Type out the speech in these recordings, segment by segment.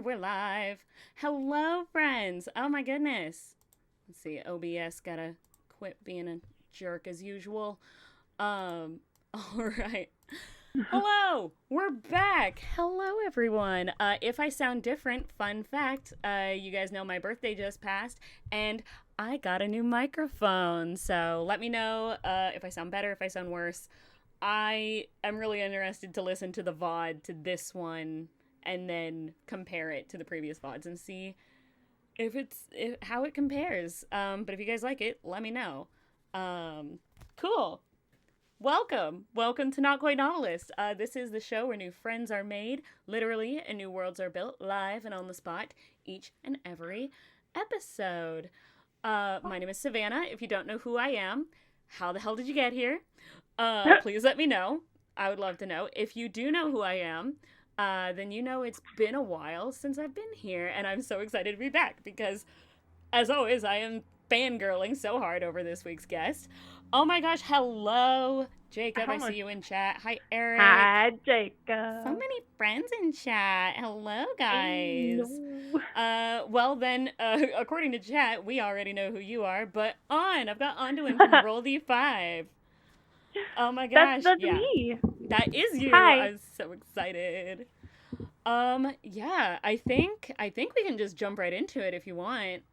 And we're live. Hello, friends. Oh my goodness. Let's see. OBS gotta quit being a jerk as usual. All right. Hello. We're back. Hello, everyone. If I sound different, fun fact, you guys know my birthday just passed, and I got a new microphone. So let me know if I sound better, if I sound worse. I am really interested to listen to the VOD to this one and then compare it to the previous VODs and see how it compares. But if you guys like it, let me know. Cool. Welcome to Not Quite Novelist. This is the show where new friends are made, literally, and new worlds are built live and on the spot each and every episode. My name is Savannah. If you don't know who I am, how the hell did you get here? Please let me know. I would love to know. If you do know who I am, then you know it's been a while since I've been here, and I'm so excited to be back because, as always, I am fangirling so hard over this week's guest. Oh my gosh, hello, Jacob. I see you in chat. Hi, Eric. Hi, Jacob. So many friends in chat. Hello, guys. Hello. Well then, according to chat, we already know who you are, but I've got Onduin from Roll D5. Oh my gosh. That's me. That is you. Hi. I'm so excited. Yeah, I think we can just jump right into it if you want.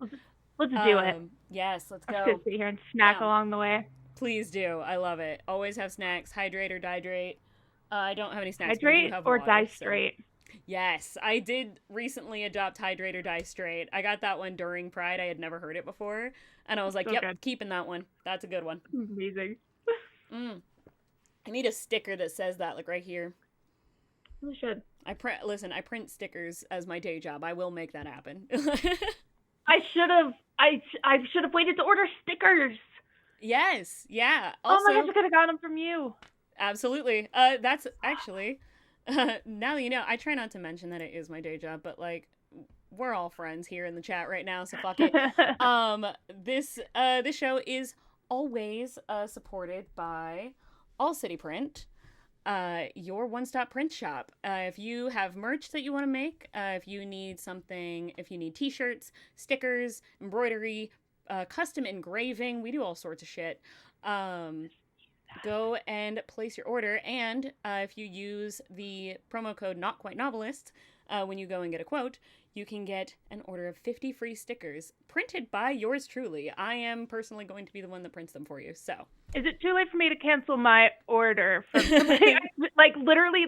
Let's do it. Yes, let's go. Let's sit here and snack along the way. Please do. I love it. Always have snacks. Hydrate or dihydrate. I don't have any snacks. Hydrate or die straight. So. Yes, I did recently adopt Hydrate or Die Straight. I got that one during Pride. I had never heard it before. And I was like, so yep, good. Keeping that one. That's a good one. Amazing. I need a sticker that says that, like right here. You should. I print stickers as my day job. I will make that happen. I should have waited to order stickers. Yes, yeah. Also, oh my gosh, I could have gotten them from you. Absolutely. That's actually, now that you know, I try not to mention that it is my day job, but like, we're all friends here in the chat right now, so fuck it. This show is always supported by All City Print, your one-stop print shop. If you have merch that you want to make, if you need t-shirts, stickers, embroidery, custom engraving, we do all sorts of shit. Go and place your order, and if you use the promo code Not Quite Novelist, when you go and get a quote, you can get an order of 50 free stickers printed by yours truly. I am personally going to be the one that prints them for you. So, is it too late for me to cancel my order from somebody literally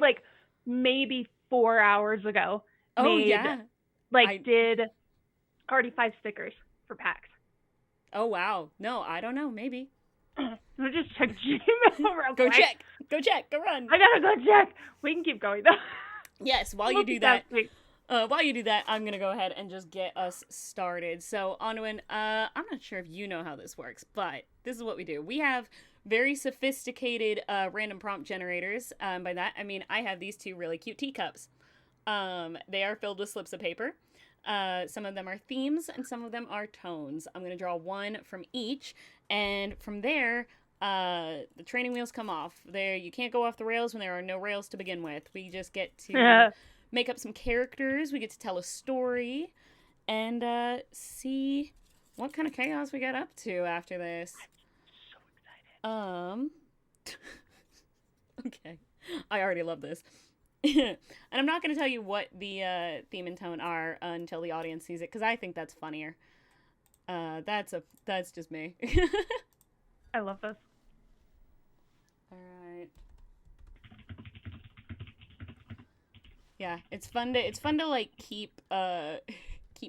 maybe 4 hours ago? Did already 5 stickers for packs. Oh wow. No, I don't know. Maybe. We'll just check Gmail real Go quick. check. Go run. I gotta go check. We can keep going though. Yes, while you do that, I'm going to go ahead and just get us started. So, Onduin, I'm not sure if you know how this works, but this is what we do. We have very sophisticated random prompt generators. By that, I mean I have these 2 really cute teacups. They are filled with slips of paper. Some of them are themes, and some of them are tones. I'm going to draw one from each, and from there, the training wheels come off. There, you can't go off the rails when there are no rails to begin with. We just get to make up some characters. We get to tell a story, and see what kind of chaos we get up to after this. I'm so excited. Okay, I already love this. And I'm not going to tell you what the theme and tone are until the audience sees it, because I think that's funnier. That's just me. I love this. All right. Yeah, it's fun to like keep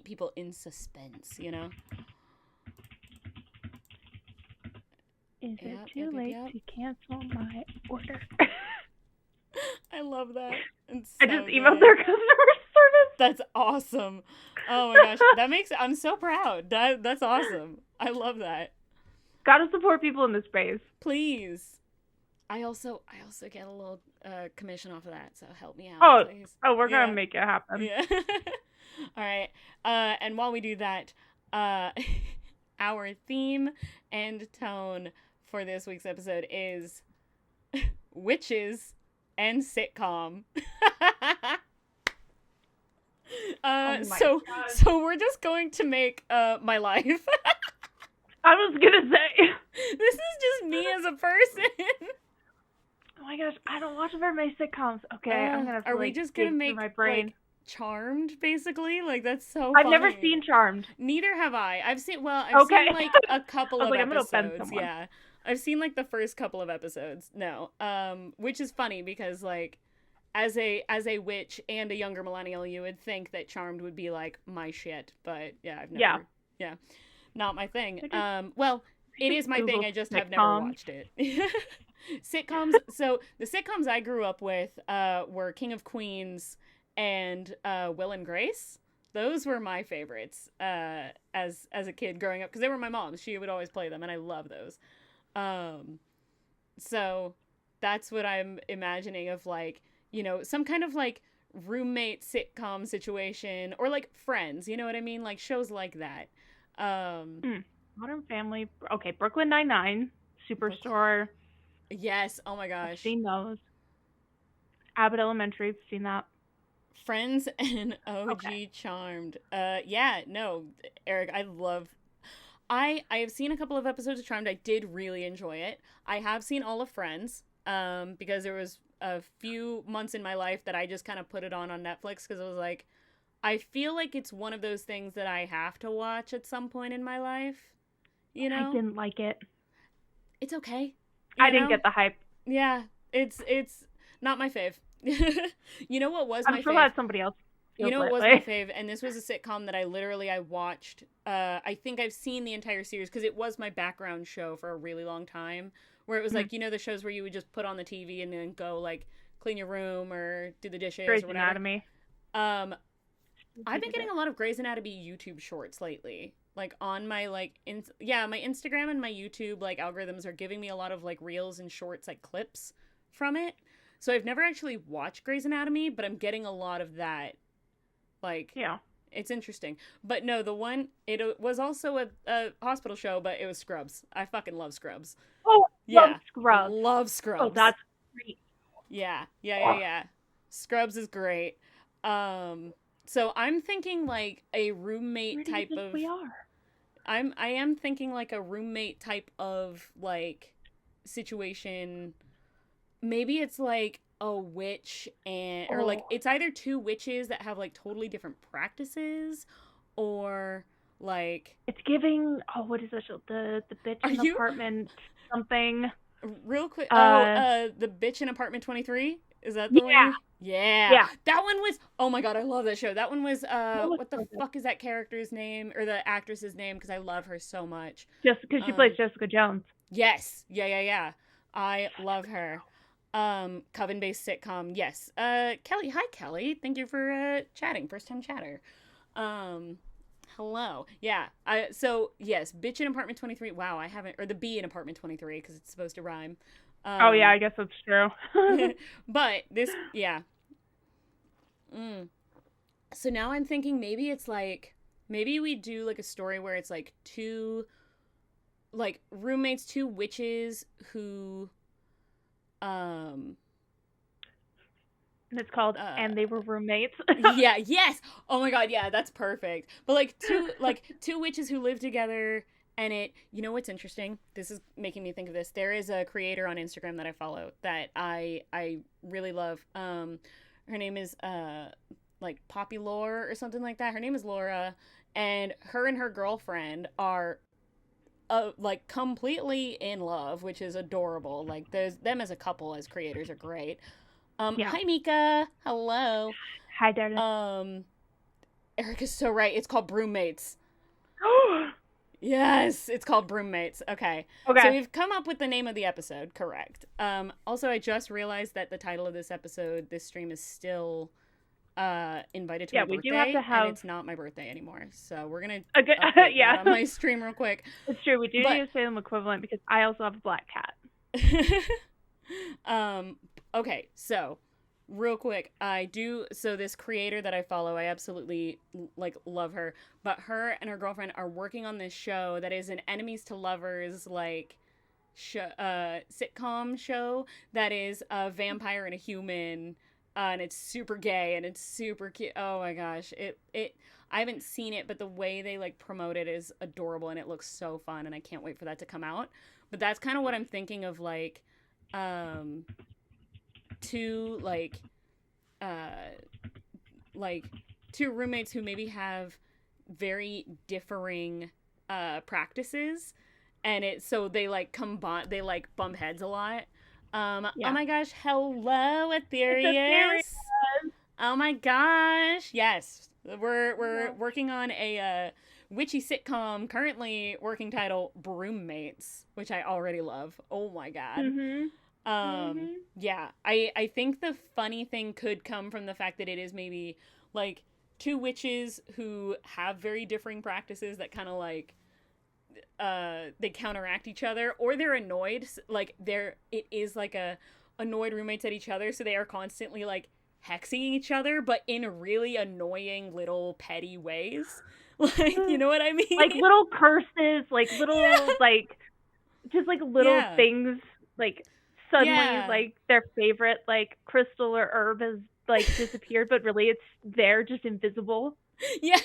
people in suspense, you know. Is it too late to cancel my order? I love that. I just emailed their customer service. That's awesome. Oh my gosh, I'm so proud. That's awesome. I love that. Gotta support people in this space. Please. I also get a little commission off of that, so help me out, please. Oh, we're gonna make it happen. Yeah. All right. And while we do that, our theme and tone for this week's episode is witches and sitcom. Oh my So God. so we're just going to make my life. I was gonna say. This is just me as a person. Oh my gosh, I don't watch very many sitcoms. Okay, I'm gonna have to Are we like just gonna dig through make my brain. like Charmed basically? Like that's so I've never funny. seen Charmed. Neither have I. I've Okay. seen like a couple I was of like, I'm gonna offend episodes. someone. Yeah. I've seen like the first couple of episodes. No. Which is funny because like as a witch and a younger millennial, you would think that Charmed would be like my shit, but yeah, I've never yeah, not my thing. Well, it is my Google thing. I just have never sitcoms. watched it. Sitcoms. So the sitcoms I grew up with were King of Queens and Will and Grace. Those were my favorites as a kid growing up because they were my mom's. She would always play them, and I love those. So that's what I'm imagining of like, some kind of like roommate sitcom situation or like Friends, you know what I mean? Like shows like that. Modern Family. Okay, Brooklyn Nine-Nine, Superstore. Yes. Oh my I've gosh. seen those. Abbott Elementary. Seen that. Friends and OG Okay. Charmed. Yeah, no, Eric, I have seen a couple of episodes of Charmed. I did really enjoy it. I have seen all of Friends, because there was a few months in my life that I just kind of put it on Netflix because I was like, I feel like it's one of those things that I have to watch at some point in my life. You I know, didn't like it. it's okay. I didn't get the hype. Yeah, it's not my fave. You know what was my I'm so fave? glad somebody else You feels know what that was way. my fave? And this was a sitcom that I watched. I think I've seen the entire series because it was my background show for a really long time. Where it was like, the shows where you would just put on the TV and then go like clean your room or do the dishes Grey's or whatever. Anatomy. I've been getting a lot of Grey's Anatomy YouTube shorts lately. Like on my my Instagram and my YouTube like algorithms are giving me a lot of like reels and shorts like clips from it. So I've never actually watched Grey's Anatomy, but I'm getting a lot of that. Like, Yeah. it's interesting. But no, it was also a hospital show, but it was Scrubs. I fucking love Scrubs. Oh, Yeah. love Scrubs. Love Oh, Scrubs. that's great. Yeah. Scrubs is great. So I'm thinking like a roommate Where do you type think of we are? I am thinking like a roommate type of like situation. Maybe it's like a witch or like it's either two witches that have like totally different practices or like It's giving. Oh, what is that show? The bitch are in you apartment something. real quick Uh, the bitch in apartment 23, is that the one yeah, yeah, yeah. that one was, oh my god, I love that show. That one was That was what the so good. fuck is that character's name or the actress's name because I love her so much. Just because she plays Jessica Jones. Yes. Yeah. I love her. Coven-based sitcom. Yes. Kelly. Hi, Kelly. Thank you for chatting. First time chatter. Hello. Yeah. So yes, bitch in apartment 23. Wow, I haven't, or the bee in apartment 23 because it's supposed to rhyme. Oh yeah, I guess that's true. But this, yeah. So now I'm thinking maybe we do like a story where it's like two like roommates, two witches who And it's called And They Were Roommates. yeah, yes. Oh my god, yeah, that's perfect. But like two witches who live together and you know what's interesting? This is making me think of this. There is a creator on Instagram that I follow that I really love. Her name is like Poppy Lore or something like that. Her name is Laura, and her girlfriend are like completely in love, which is adorable. Like there's them as a couple as creators are great. Yeah. Hi Mika. Hello. Hi, darling. Eric is so right. It's called Broommates. Yes, it's called Broommates. Okay. Okay. So we've come up with the name of the episode, correct. Also I just realized that the title of this stream is still invited to my birthday. We do have to have... and it's not my birthday anymore. So we're gonna update that on my stream real quick. It's true. We do need a Salem equivalent because I also have a black cat. Okay, so real quick, so this creator that I follow, I absolutely like love her, but her and her girlfriend are working on this show that is an enemies to lovers like sitcom show that is a vampire and a human and it's super gay and it's super cute. Oh my gosh, it. I haven't seen it, but the way they like promote it is adorable and it looks so fun, and I can't wait for that to come out. But that's kind of what I'm thinking of, um, two uh, like two roommates who maybe have very differing practices, and it so they like combine, they like bump heads a lot. Oh Yeah. my gosh, hello It's a theory. Ethereus. Oh my gosh, yes, we're Yeah. working on a witchy sitcom, currently working title Broommates, which I already love. Oh my god. Mhm. Mhm. Yeah, I think the funny thing could come from the fact that it is maybe like two witches who have very differing practices that kind of like they counteract each other, or they're annoyed, like it is like a annoyed roommates at each other, so they are constantly like hexing each other, but in really annoying little petty ways. Like, you know what I mean? Like little curses, like little like just like little Yeah. things, like suddenly Yeah. like their favorite like crystal or herb has like disappeared, but really it's there, just invisible. Yeah.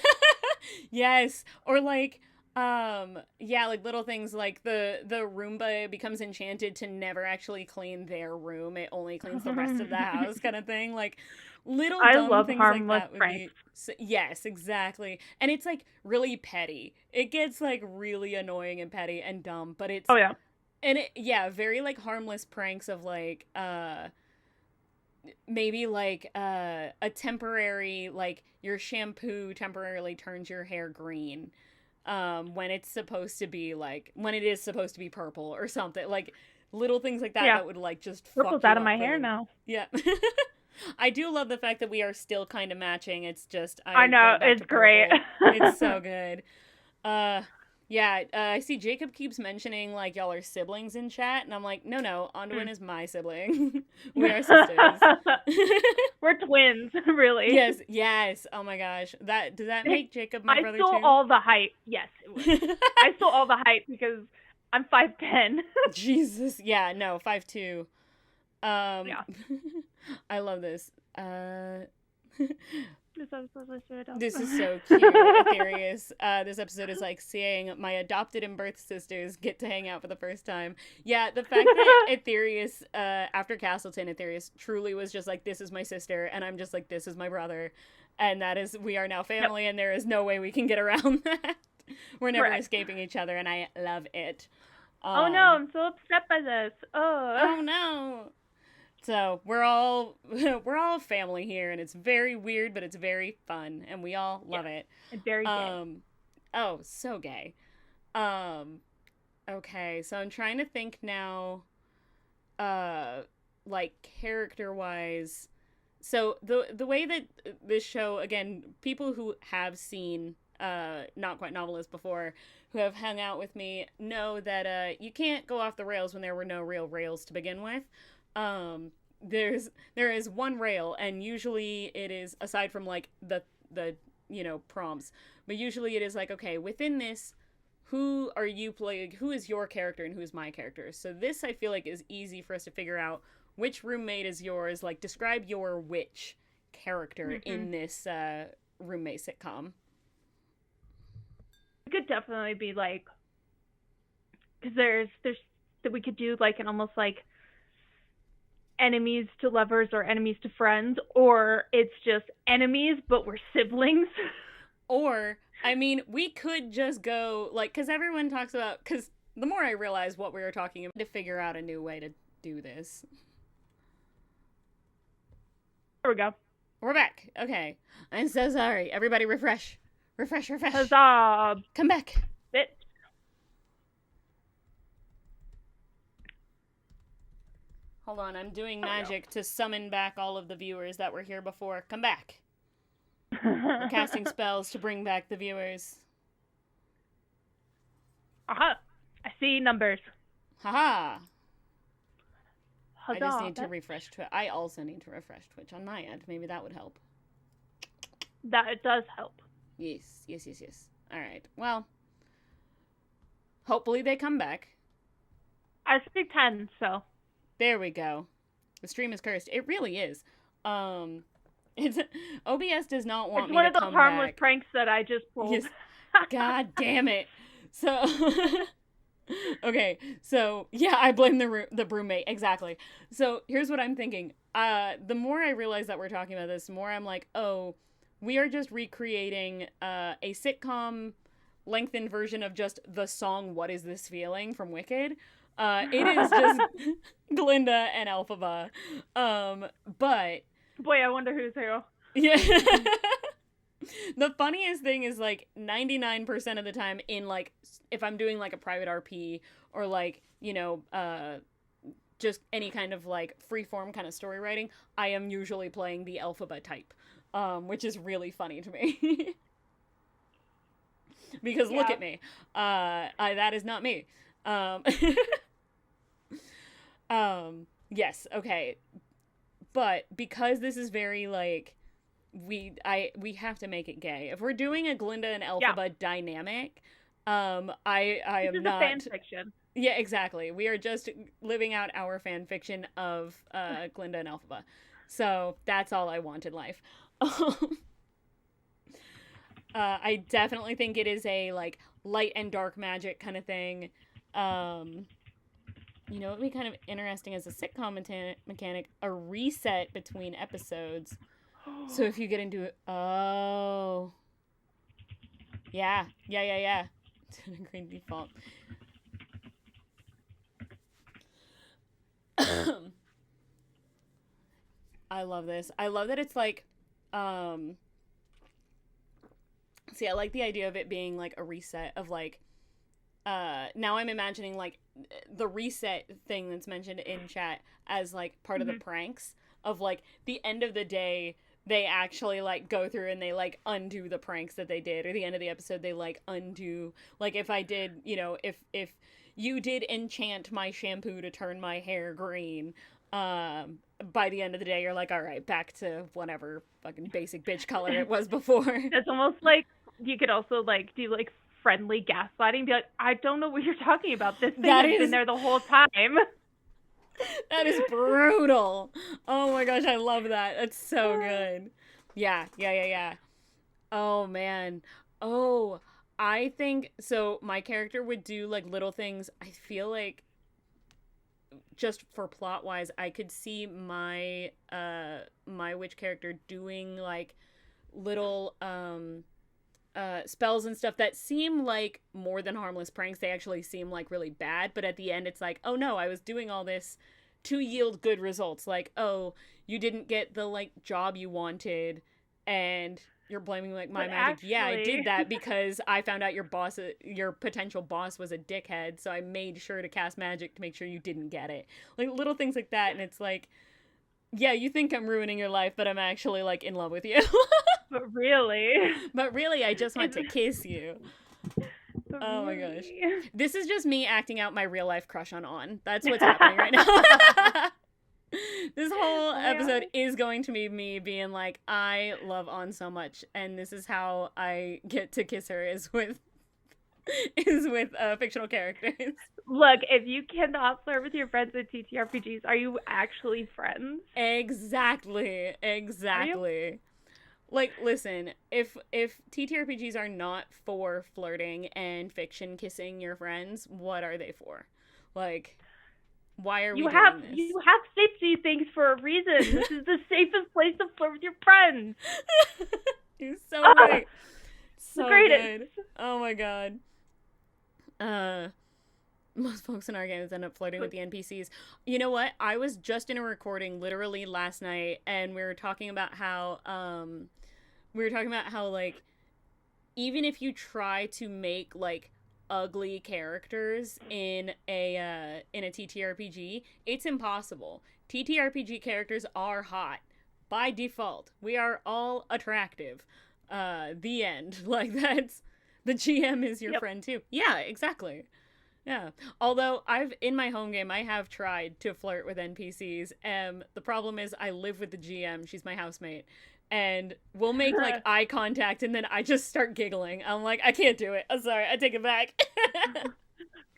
Yes. Or like yeah, like little things like the Roomba becomes enchanted to never actually clean their room. It only cleans the rest of the house, kind of thing. Like little I dumb love things like harmless that would pranks. be yes, exactly. And it's like really petty. It gets like really annoying and petty and dumb, but Oh it's yeah. and it yeah, very like harmless pranks of like maybe like a temporary, like your shampoo temporarily turns your hair green when it's supposed to be like when it is supposed to be purple or something, like little things like that Yeah. that would like just Purple's fuck out you of up my for hair the now. yeah. I do love the fact that we are still kind of matching. It's just I I know, went back it's to great. purple. It's so good. uh yeah, I see Jacob keeps mentioning like y'all are siblings in chat, and I'm like, no, Onduin is my sibling. We are sisters. We're twins, really. Yes, yes. Oh my gosh. That does that make Jacob my I brother stole too? all the hype. Yes, it would. I stole all the hype because I'm 5'10". Jesus. Yeah, no, 5'2". Um Yeah. I love this. This is This so cute. Aetherius. This episode is like saying my adopted and birth sisters get to hang out for the first time. Yeah, the fact that Aetherius, after Castleton, Aetherius truly was just like, this is my sister, and I'm just like, this is my brother. And that is, we are now Yep. family, and there is no way we can get around that. We're never Correct. escaping each other, and I love it. Oh no, I'm so upset by this. Oh no. So we're all we're all family here, and it's very weird, but it's very fun, and we all Yes. love it. And very gay. Oh, so gay. Um, okay, so I'm trying to think now, uh, like character wise. So the way that this show, again, people who have seen Not Quite Novelist before, who have hung out with me, know that you can't go off the rails when there were no real rails to begin with. There is one rail, and usually it is, aside from like the prompts, but usually it is like, okay, within this, who are you playing, who is your character and who is my character. So this, I feel like, is easy for us to figure out which roommate is yours. Like, describe your witch character in this roommate sitcom. It could definitely be like, because there's that we could do like an almost like enemies to lovers or enemies to friends, or it's just enemies but we're siblings. Or, I mean, we could just go, like, because everyone talks about, because the more I realize what we were talking about, to figure out a new way to do this. There we go. We're back. Okay. I'm so sorry. Everybody refresh. Refresh. Huzzah, Come back. bitch. Hold on, I'm doing magic to summon back all of the viewers that were here before. Come back. We're casting spells to bring back the viewers. Aha! I see numbers. Haha. Huzzah, I just need to bitch. refresh Twitch. I also need to refresh Twitch on my end. Maybe that would help. That it does help. Yes. Alright, well. Hopefully they come back. I speak 10, so. There we go. The stream is cursed. It really is. It's OBS does not want It's me one to of those come harmless back. pranks that I just pulled. Yes. God damn it. So okay, so yeah, I blame the roommate, exactly. So here's what I'm thinking. The more I realize that we're talking about this, the more I'm like, oh, we are just recreating a sitcom lengthened version of just the song "What Is This Feeling" from Wicked. It is just Glinda and Elphaba. But Boy, I wonder who's who. yeah. The funniest thing is, like, 99% of the time in, like, if I'm doing, like, a private RP or, like, you know, just any kind of, like, freeform kind of story writing, I am usually playing the Elphaba type, which is really funny to me. Because look at me. That is not me. Yes, okay. But because this is very, like, we have to make it gay. If we're doing a Glinda and Elphaba dynamic, I am this is not a fan fiction. Yeah, exactly. We are just living out our fan fiction of Glinda and Elphaba. So that's all I want in life. I definitely think it is a, like, light and dark magic kind of thing. You know, it would be kind of interesting as a sitcom mechanic, a reset between episodes. So if you get into it, oh, yeah. Green default. I love this. I love that it's like, see, I like the idea of it being like a reset of, like, now I'm imagining, like, the reset thing that's mentioned in chat as, like, part of the pranks of, like, the end of the day, they actually, like, go through and they, like, undo the pranks that they did, or the end of the episode they, like, undo, like, if I did, you know, if you did enchant my shampoo to turn my hair green, by the end of the day you're like, all right, back to whatever fucking basic bitch color it was before. It's almost like you could also, like, do, like, friendly gaslighting, be like, I don't know what you're talking about, this thing has been there the whole time. That is brutal. Oh my gosh, I love that. That's so good. Yeah. Oh man. Oh, I think so. My character would do, like, little things. I feel like, just for plot wise, I could see my my witch character doing, like, little spells and stuff that seem like more than harmless pranks. They actually seem like really bad, but at the end it's like, oh no, I was doing all this to yield good results. Like, oh, you didn't get the, like, job you wanted and you're blaming, like, my magic. Actually... Yeah, I did that because I found out your potential boss was a dickhead, so I made sure to cast magic to make sure you didn't get it. Like, little things like that, and it's like, yeah, you think I'm ruining your life, but I'm actually, like, in love with you. But really, I just want to kiss you. Oh my gosh. This is just me acting out my real life crush on. That's what's happening right now. This whole episode is going to be me being like, I love On so much, and this is how I get to kiss her is with fictional characters. Look, if you cannot flirt with your friends with TTRPGs, are you actually friends? Exactly. Like, listen, if TTRPGs are not for flirting and fiction kissing your friends, what are they for? Like, why are we doing this? You have safety things for a reason. This is the safest place to flirt with your friends. You're so right. So good. Oh my god. Most folks in our games end up flirting with the NPCs. You know what? I was just in a recording literally last night, and we were talking about how, like, even if you try to make, like, ugly characters in a TTRPG, it's impossible. TTRPG characters are hot by default. We are all attractive. The end. Like, that's... The GM is your friend, too. Yeah, exactly. Yeah. Although, in my home game, I have tried to flirt with NPCs. The problem is I live with the GM. She's my housemate. And we'll make, like, eye contact, and then I just start giggling. I'm like, I can't do it. I'm sorry. I take it back.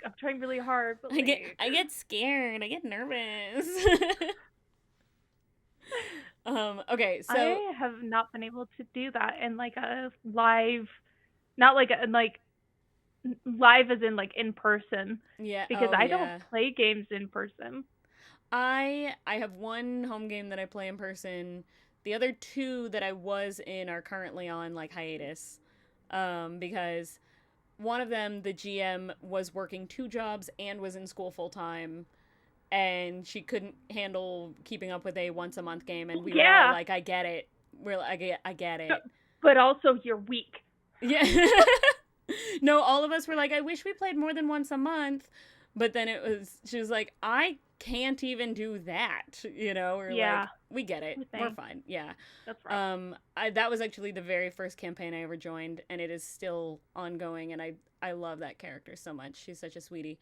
I'm trying really hard, but I get scared. I get nervous. Okay, so I have not been able to do that in like a live, not like a like live as in like in person, yeah, because oh I don't yeah. play games in person. I have one home game that I play in person. The other two that I was in are currently on like hiatus. Because one of them, the GM was working two jobs and was in school full time, and she couldn't handle keeping up with a once a month game, and we were all Yeah, like, I get it. We're like, I get it. but also you're weak. Yeah. No, all of us were like, I wish we played more than once a month. But then she was like, I can't even do that. We're like, Yeah, we get it. We're thanks. fine. Yeah. That's rough. That was actually the very first campaign I ever joined, and it is still ongoing. And I love that character so much. She's such a sweetie.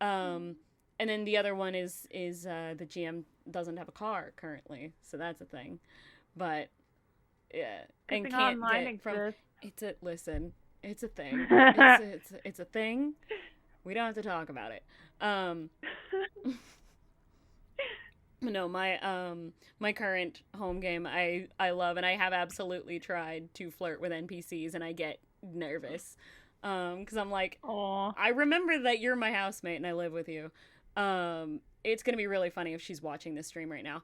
And then the other one is the GM doesn't have a car currently, so that's a thing. But yeah, Good and thing can't online get from exists. it's a thing. It's a thing. We don't have to talk about it. No, my current home game I love, and I have absolutely tried to flirt with NPCs, and I get nervous. Because I'm like, Aw. I remember that you're my housemate and I live with you. It's gonna be really funny if she's watching this stream right now.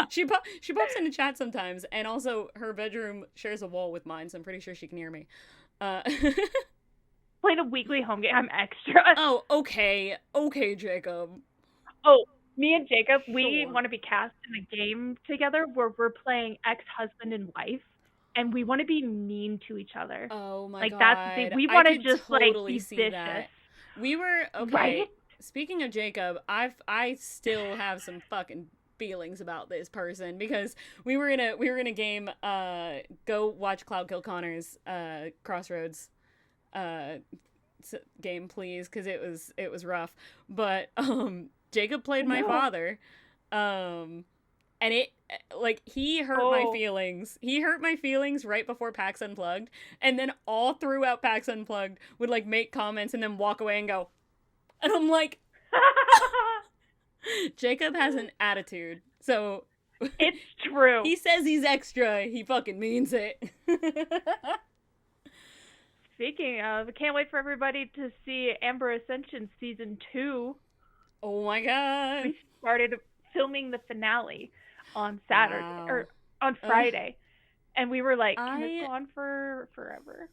She pops into chat sometimes, and also her bedroom shares a wall with mine, so I'm pretty sure she can hear me. Played a weekly home game. I'm extra. Oh, okay, Jacob. Oh, me and Jacob, we Sure. want to be cast in a game together where we're playing ex-husband and wife, and we want to be mean to each other. Oh my Like that's the thing. god, We I want to could just like totally be see vicious, that. We were right? okay. Speaking of Jacob, I still have some fucking feelings about this person because we were in a game. Go watch Cloud Kill Connor's Crossroads uh game, please, because it was rough. But Jacob played my No. father, and it like he hurt my Oh. feelings. He hurt my feelings right before PAX Unplugged, and then all throughout PAX Unplugged would like make comments and then walk away and go, and I'm like, Jacob has an attitude, so It's true. he says he's extra. He fucking means it. Speaking of, I can't wait for everybody to see Amber Ascension season 2. Oh my god. We started filming the finale on Saturday Wow. or on Friday, and we were like, "Can this I go on for forever?"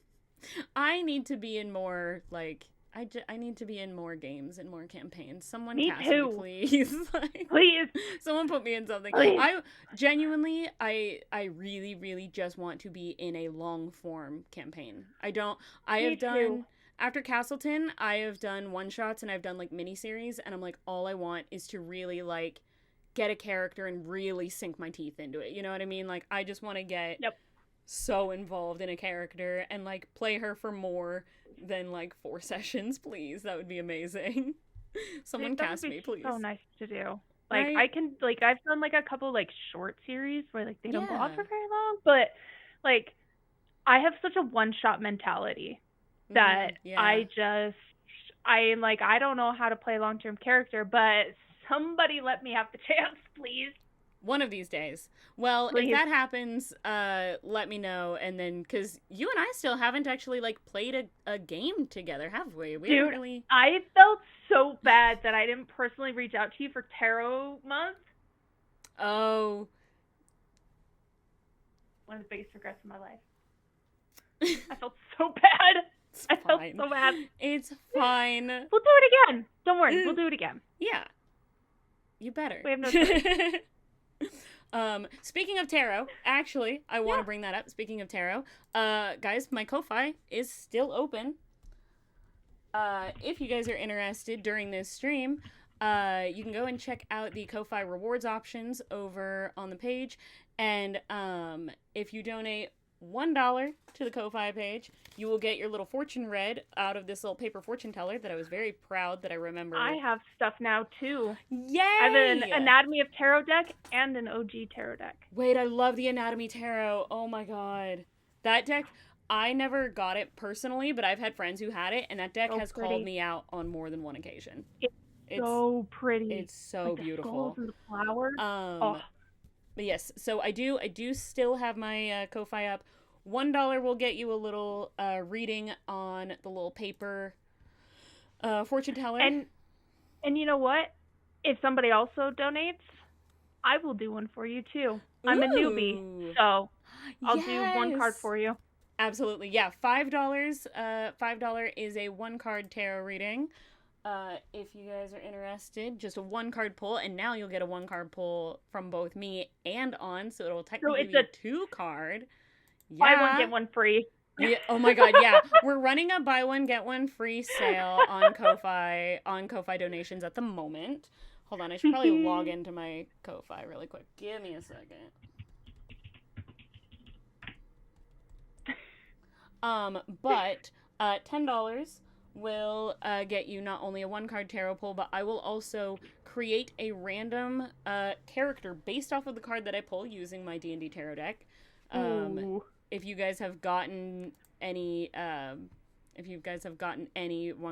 I need to be in more like I need to be in more games and more campaigns. Someone Me cast too. me, please. Like, Please, someone put me in something. please. I genuinely, I really, really just want to be in a long form campaign. I Me have done, too. after Castleton, I have done one shots and I've done like miniseries, and I'm like, all I want is to really like get a character and really sink my teeth into it. You know what I mean? Like, I just want to get Yep. so involved in a character and like play her for more than like 4 sessions, please. That would be amazing. Someone That would cast be me, please. so nice to do. Like Right? I can like I've done like a couple like short series where like they don't go on Yeah. for very long, but like I have such a one shot mentality that Yeah. I am like I don't know how to play long term character, but somebody let me have the chance, please. One of these days. Well, if Please. that happens, let me know. And then, because you and I still haven't actually like played a game together, have we? We haven't Dude, really. I felt so bad that I didn't personally reach out to you for Tarot Month. Oh. One of the biggest regrets of my life. I felt so bad. It's I felt fine. so bad. It's fine. We'll do it again. Don't worry, we'll do it again. Yeah. You better. We have no choice. Speaking of tarot, actually, I want to bring that up. Speaking of tarot, guys, my Ko-Fi is still open. If you guys are interested during this stream, you can go and check out the Ko-Fi rewards options over on the page. And if you donate $1 to the Ko-Fi page, you will get your little fortune read out of this little paper fortune teller that I was very proud that I remember. I have stuff now too. Yay! I have an Anatomy of Tarot deck and an OG Tarot deck. Wait, I love the Anatomy Tarot. Oh my god. That deck, I never got it personally, but I've had friends who had it, and that deck has called me out on more than one occasion. It's so pretty. It's so like beautiful. The skulls and the flowers. But yes, so I do still have my Ko-Fi up. $1 will get you a little reading on the little paper fortune teller. And you know what? If somebody also donates, I will do one for you too. I'm a newbie, Ooh. so I'll do one card Yes. for you. Absolutely. Yeah, $5. $5 is a one card tarot reading. If you guys are interested, just a one card pull, and now you'll get a one card pull from both me and On, so it'll So technically it's be a a two card. buy one Yeah. get one free. Yeah. Oh my god, yeah. We're running a buy one get one free sale on Ko-Fi donations at the moment. Hold on, I should probably log into my Ko-Fi really quick. Give me a second. But $10 will get you not only a one card tarot pull, but I will also create a random character based off of the card that I pull using my D&D tarot deck. Ooh. If you guys have gotten any one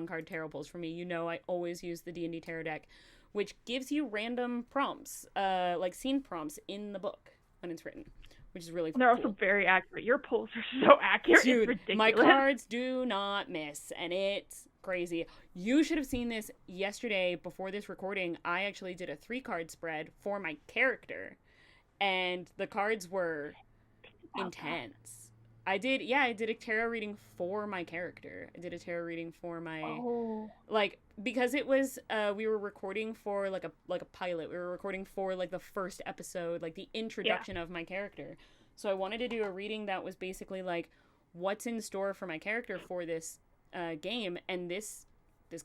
card tarot pulls from me, you know I always use the D&D tarot deck, which gives you random prompts, like scene prompts in the book when it's written, which is really cool. They're also very accurate. Your pulls are so accurate. Dude, it's ridiculous. my cards do not miss, and it's crazy. You should have seen this yesterday before this recording. I actually did a 3-card spread for my character, and the cards were intense. I did a tarot reading for my character. I did a tarot reading for my because it was we were recording for like a pilot. We were recording for like the first episode, like the introduction of my character. So I wanted to do a reading that was basically like what's in store for my character for this game, and this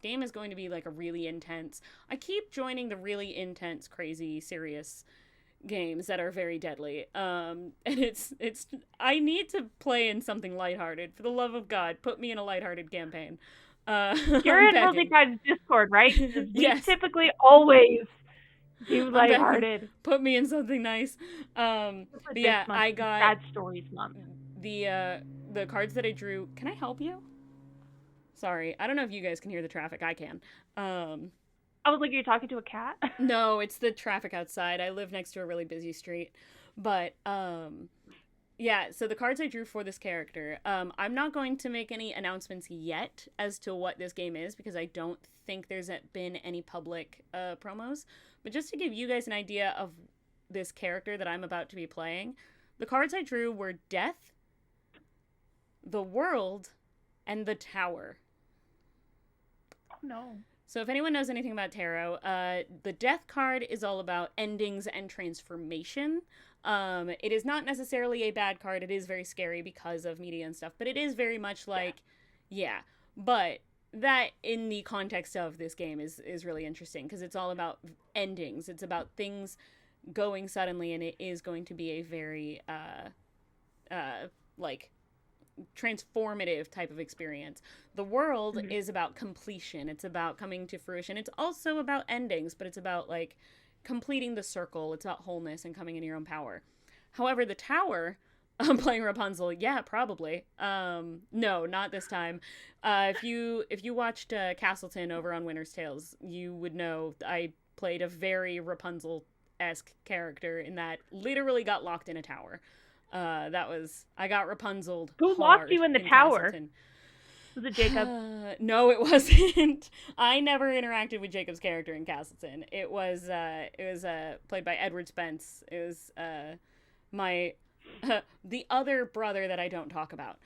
game is going to be like a really intense. I keep joining the really intense, crazy, serious games that are very deadly. And it's I need to play in something lighthearted. For the love of God, put me in a lighthearted campaign. You're in LoveBites Discord, right? Yes. We typically always do lighthearted. Put me in something nice. But yeah, I got Bad Stories Month. The cards that I drew. Can I help you? Sorry, I don't know if you guys can hear the traffic. I can. I was like, you're talking to a cat? No, it's the traffic outside. I live next to a really busy street. But, yeah, so the cards I drew for this character, I'm not going to make any announcements yet as to what this game is, because I don't think there's been any public promos. But just to give you guys an idea of this character that I'm about to be playing, the cards I drew were Death, the World, and the Tower. Oh, no. So if anyone knows anything about tarot, the Death card is all about endings and transformation. It is not necessarily a bad card. It is very scary because of media and stuff, but it is very much like, but that in the context of this game is really interesting because it's all about endings. It's about things going suddenly, and it is going to be a very, like, transformative type of experience. The World is about completion. It's about coming to fruition. It's also about endings, but it's about like completing the circle. It's about wholeness and coming into your own power. However, the Tower, I'm playing Rapunzel. Yeah, probably. No, not this time. If you watched Castleton over on Winter's Tales, you would know I played a very Rapunzel-esque character in that literally got locked in a tower. I got Rapunzeled. Who locked you in the tower? Castleton. Was it Jacob? No, it wasn't. I never interacted with Jacob's character in Castleton. It was played by Edward Spence. It was my the other brother that I don't talk about.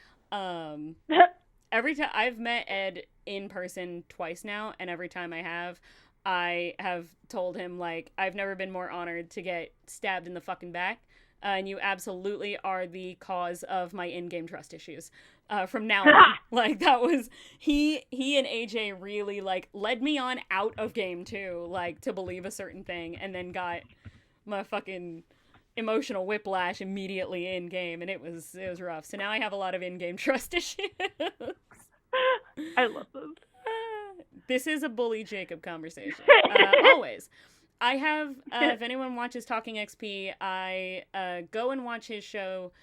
Every time I've met Ed in person twice now, and every time I have told him like I've never been more honored to get stabbed in the fucking back. And you absolutely are the cause of my in-game trust issues. From now on, like that was he and AJ really like led me on out of game too, like to believe a certain thing, and then got my fucking emotional whiplash immediately in game, and it was rough. So now I have a lot of in-game trust issues. I love them. This is a bully Jacob conversation. Always. I have, if anyone watches Talking XP, I go and watch his show,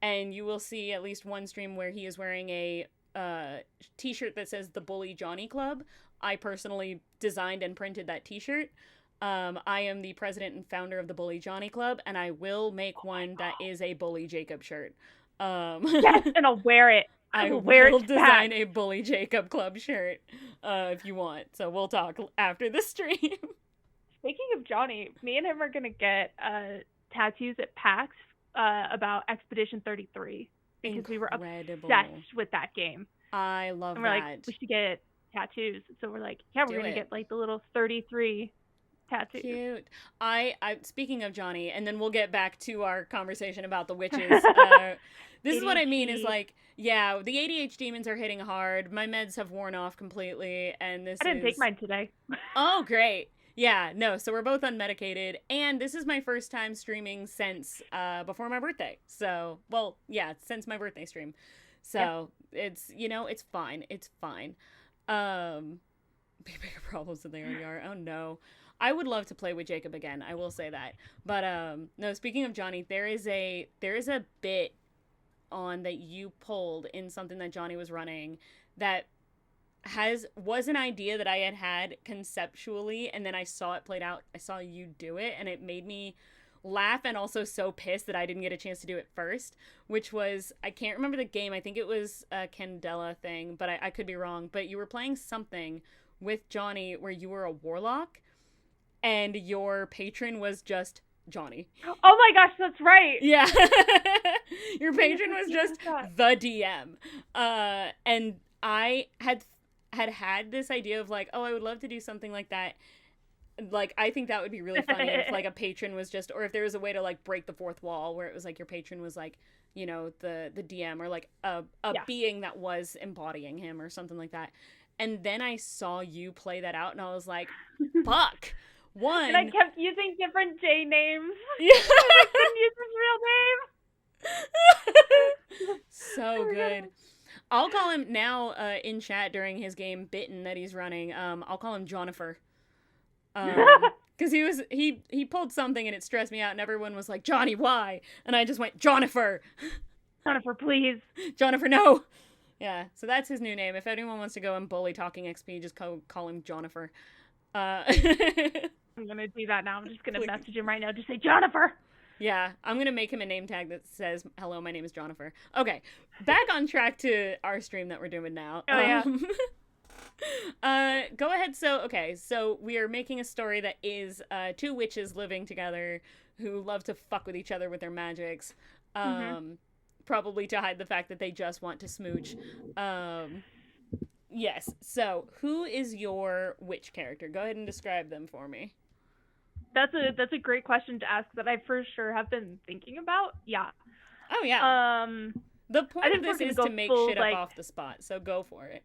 and you will see at least one stream where he is wearing a t-shirt that says The Bully Johnny Club. I personally designed and printed that t-shirt. I am the president and founder of the Bully Johnny Club, and I will make one that is a Bully Jacob shirt. Yes, and I'll wear it. I will wear will it design back. a Bully Jacob Club shirt if you want. So we'll talk after the stream. Speaking of Johnny, me and him are gonna get tattoos at PAX about Expedition 33 because Incredible. we were obsessed with that game. I love and we're that. like, we should get tattoos. So we're like, yeah, we're gonna get like the little 33 tattoos. Cute. I speaking of Johnny, and then we'll get back to our conversation about the witches. This is what I mean is like, yeah, the ADHD demons are hitting hard. My meds have worn off completely, and I didn't take mine today. Oh, great. Yeah, no, so we're both unmedicated, and this is my first time streaming since before my birthday. So, well, yeah, since my birthday stream. So, it's, you know, it's fine. It's fine. Bigger problems than they already are. Oh, no. I would love to play with Jacob again. I will say that. But, no, speaking of Johnny, there is a bit on that you pulled in something that Johnny was running that was an idea that I had conceptually, and then I saw it played out. I saw you do it, and it made me laugh and also so pissed that I didn't get a chance to do it first, which was, I can't remember the game. I think it was a Candela thing, but I could be wrong. But you were playing something with Johnny where you were a warlock, and your patron was just Johnny. Oh my gosh, that's right. Yeah. Your patron was just the DM. And I had this idea of like, oh, I would love to do something like that. Like, I think that would be really funny if like a patron was just, or if there was a way to like break the fourth wall where it was like your patron was like, you know, the DM or like a being that was embodying him or something like that. And then I saw you play that out and I was like, fuck. One. And I kept using different J names. Yeah. I couldn't use his real name. So good. I'll call him now in chat during his game Bitten that he's running. I'll call him Jonifer. Because he pulled something and it stressed me out and everyone was like, Johnny, why? And I just went, Jonifer. Jonifer, please. Jonifer, no. Yeah, so that's his new name. If anyone wants to go and bully Talking XP, just call him Jonifer. I'm going to do that now. I'm just going to message him right now. Just say, Jonifer. Yeah, I'm going to make him a name tag that says, hello, my name is Jonifer. Okay, back on track to our stream that we're doing now. Oh, yeah. Go ahead. So we are making a story that is two witches living together who love to fuck with each other with their magics. Probably to hide the fact that they just want to smooch. Yes. So who is your witch character? Go ahead and describe them for me. That's a great question to ask that I for sure have been thinking about. Yeah. Oh yeah. The point of this is to make shit up off the spot, so go for it.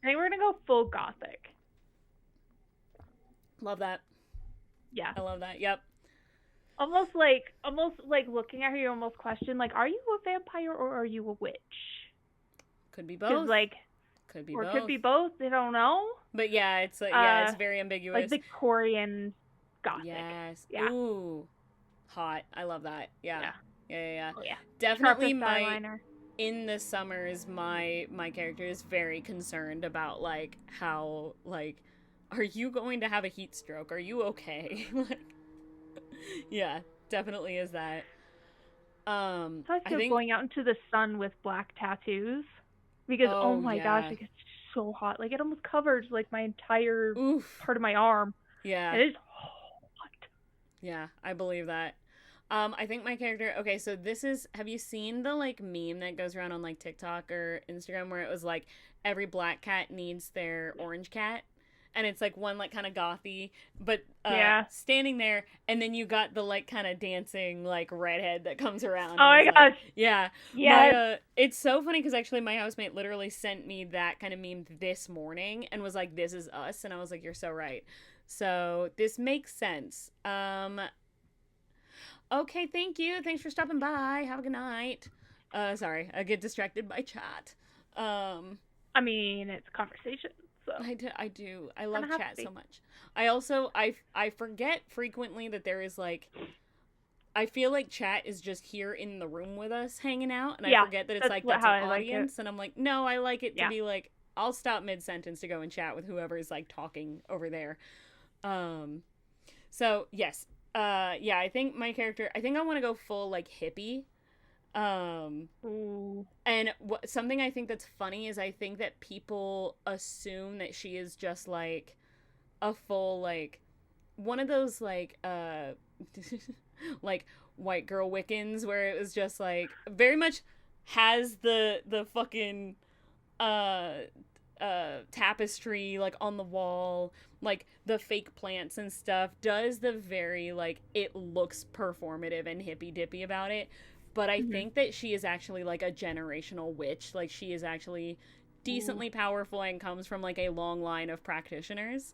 I think we're gonna go full gothic. Love that. Yeah. I love that. Yep. Almost like looking at her, you almost question like, are you a vampire or are you a witch? Could be both. Could be both. Could be both. They don't know. But yeah, it's it's very ambiguous. Like Victorian gothic. Yes. Yeah. Ooh. Hot. I love that. Yeah. Yeah. Oh, yeah. Definitely in the summers, my character is very concerned about like how like, are you going to have a heat stroke? Are you okay? Like, yeah, definitely is that. I feel going out into the sun with black tattoos because oh my gosh, like, it's so hot. Like it almost covers like my entire part of my arm. Yeah, it is hot. Yeah, I believe that. I think my character. Okay, so this is. Have you seen the like meme that goes around on like TikTok or Instagram where it was like every black cat needs their orange cat? And it's like one like kind of gothy, but standing there, and then you got the like kind of dancing like redhead that comes around. Oh my gosh! Yeah. It's so funny because actually my housemate literally sent me that kind of meme this morning and was like, "This is us," and I was like, "You're so right." So this makes sense. Okay, thank you. Thanks for stopping by. Have a good night. Sorry, I get distracted by chat. I mean, it's a conversation. So. I do. I love chat so much. I also, I forget frequently that there is like, I feel like chat is just here in the room with us hanging out. And I forget that it's like, that's an audience. And I'm like, no, I like it to be like, I'll stop mid-sentence to go and chat with whoever is like talking over there. So yes, yeah, I think my character. I think I want to go full like hippie. And something I think that's funny is I think that people assume that she is just like a full like one of those like like white girl Wiccans where it was just like very much has the fucking uh tapestry like on the wall, like the fake plants and stuff, does the very like it looks performative and hippy dippy about it. But I think that she is actually like a generational witch. Like she is actually decently powerful and comes from like a long line of practitioners.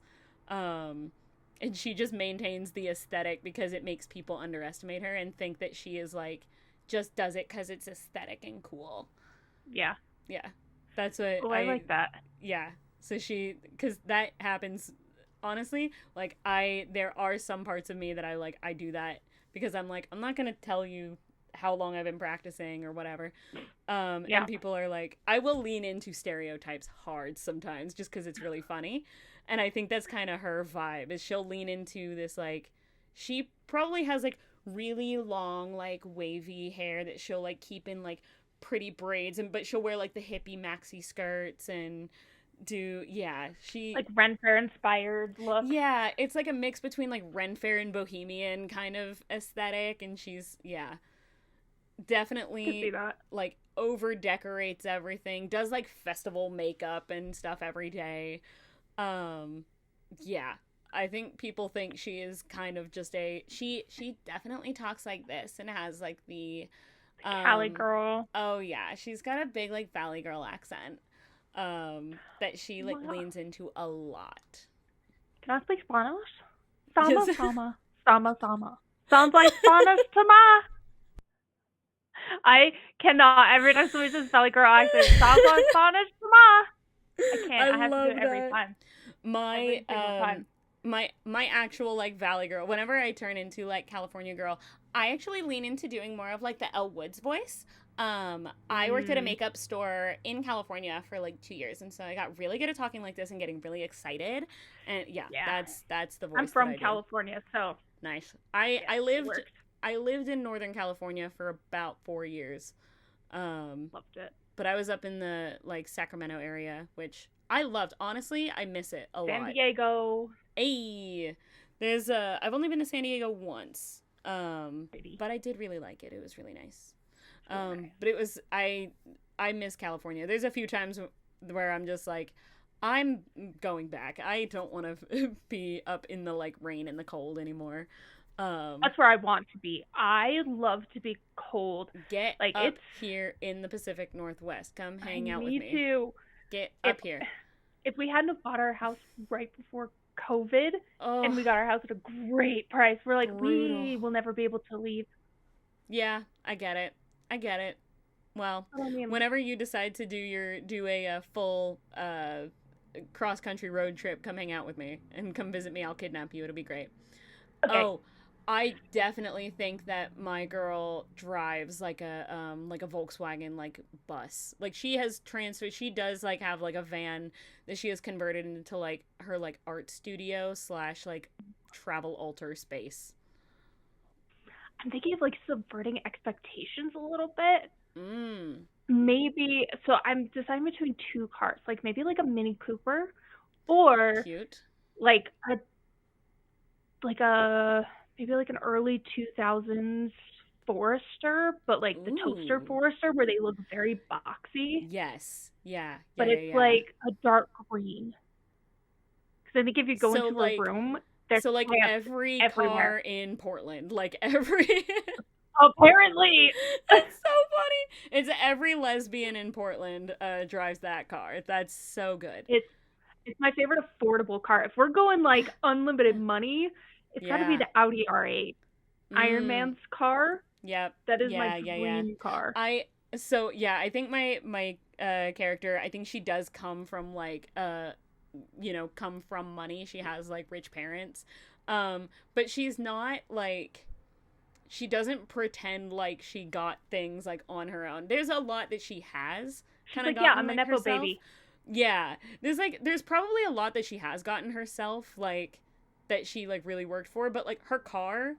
And she just maintains the aesthetic because it makes people underestimate her and think that she is like just does it because it's aesthetic and cool. Yeah. Yeah. That's what I like that. Yeah. So because that happens, honestly, like there are some parts of me that I do that because I'm like, I'm not going to tell you how long I've been practicing or whatever. And people are like, I will lean into stereotypes hard sometimes just because it's really funny. And I think that's kind of her vibe is she'll lean into this, like, she probably has like really long, like wavy hair that she'll like keep in like pretty braids, but she'll wear like the hippie maxi skirts and she like Ren Fair inspired look. Yeah, it's like a mix between like Ren Fair and bohemian kind of aesthetic, and she's definitely like over decorates everything, does like festival makeup and stuff every day. I think people think she is kind of just she definitely talks like this and has like the Valley girl. Oh yeah, she's got a big like Valley girl accent that she like leans into a lot. Can I speak Spanish? Sama. Sounds like Spanish to me. I cannot. Every time somebody says Valley girl accent, sounds like Spanish to me. I can't. I have to do it every time. My actual like Valley girl, whenever I turn into like California girl, I actually lean into doing more of like the Elle Woods voice. I worked at a makeup store in California for like 2 years, and so I got really good at talking like this and getting really excited. And that's the voice. I'm from California, so nice. I lived in Northern California for about 4 years. Loved it. But I was up in the like Sacramento area, which I loved. Honestly, I miss it a lot. San Diego. Hey, I've only been to San Diego once. But I did really like it. It was really nice. But it was I miss California. There's a few times where I'm just like, I'm going back. I don't want to be up in the like rain and the cold anymore. That's where I want to be. I love to be cold. Get like up here in the Pacific Northwest. Come hang out with me. Me too. Get up here. If we hadn't bought our house right before COVID and we got our house at a great price, we're like, we will never be able to leave. Yeah, I get it. Well, whenever you decide to do a full cross country road trip, come hang out with me and come visit me. I'll kidnap you. It'll be great. Okay. Oh, I definitely think that my girl drives like a Volkswagen like bus. Like she has transferred. She does like have like a van that she has converted into like her like art studio / like travel altar space. I'm thinking of like subverting expectations a little bit. Maybe, so I'm deciding between two cars, like maybe like a Mini Cooper or cute, like maybe like an early 2000s Forester, but like the toaster Forester where they look very boxy. Yes, yeah, but it's like a dark green. Because I think if you go into like, a room. So like every car in Portland, like every apparently that's so funny. It's every lesbian in Portland drives that car. That's so good. It's my favorite affordable car. If we're going like unlimited money, it's got to be the Audi R8. Iron Man's car. Yep. That is my dream car. I think my character, I think she does come from like come from money. She has like rich parents, but she's not like, she doesn't pretend like she got things like on her own. There's a lot that she has kind of gotten. I'm a nepo baby. Yeah, there's probably a lot that she has gotten herself, like that she like really worked for, but like her car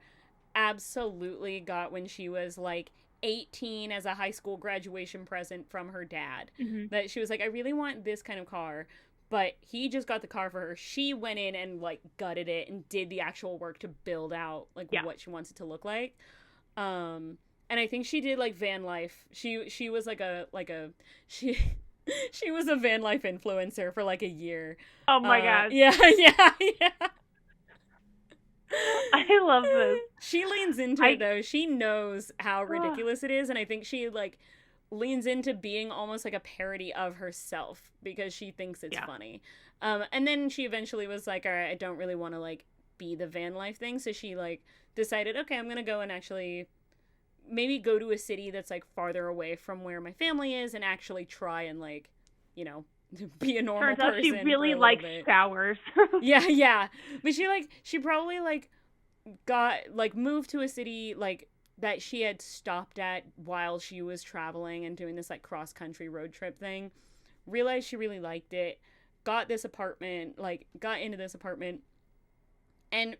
absolutely got when she was like 18 as a high school graduation present from her dad. Mm-hmm. That she was like, I really want this kind of car. But he just got the car for her. She went in and like gutted it and did the actual work to build out like what she wants it to look like. And I think she did like van life. She was like a she she was a van life influencer for like a year. Oh my god. Yeah. I love this. She leans into it though. She knows how ridiculous it is, and I think she like leans into being almost like a parody of herself because she thinks it's funny. And then she eventually was like, all right, I don't really want to like be the van life thing, so she like decided, okay, I'm gonna go and actually maybe go to a city that's like farther away from where my family is and actually try and like, you know, be a normal person. Turns out she really likes showers. yeah. But she probably like got like moved to a city like that she had stopped at while she was traveling and doing this like cross country road trip thing. Realized she really liked it. Got this apartment, like got into this apartment and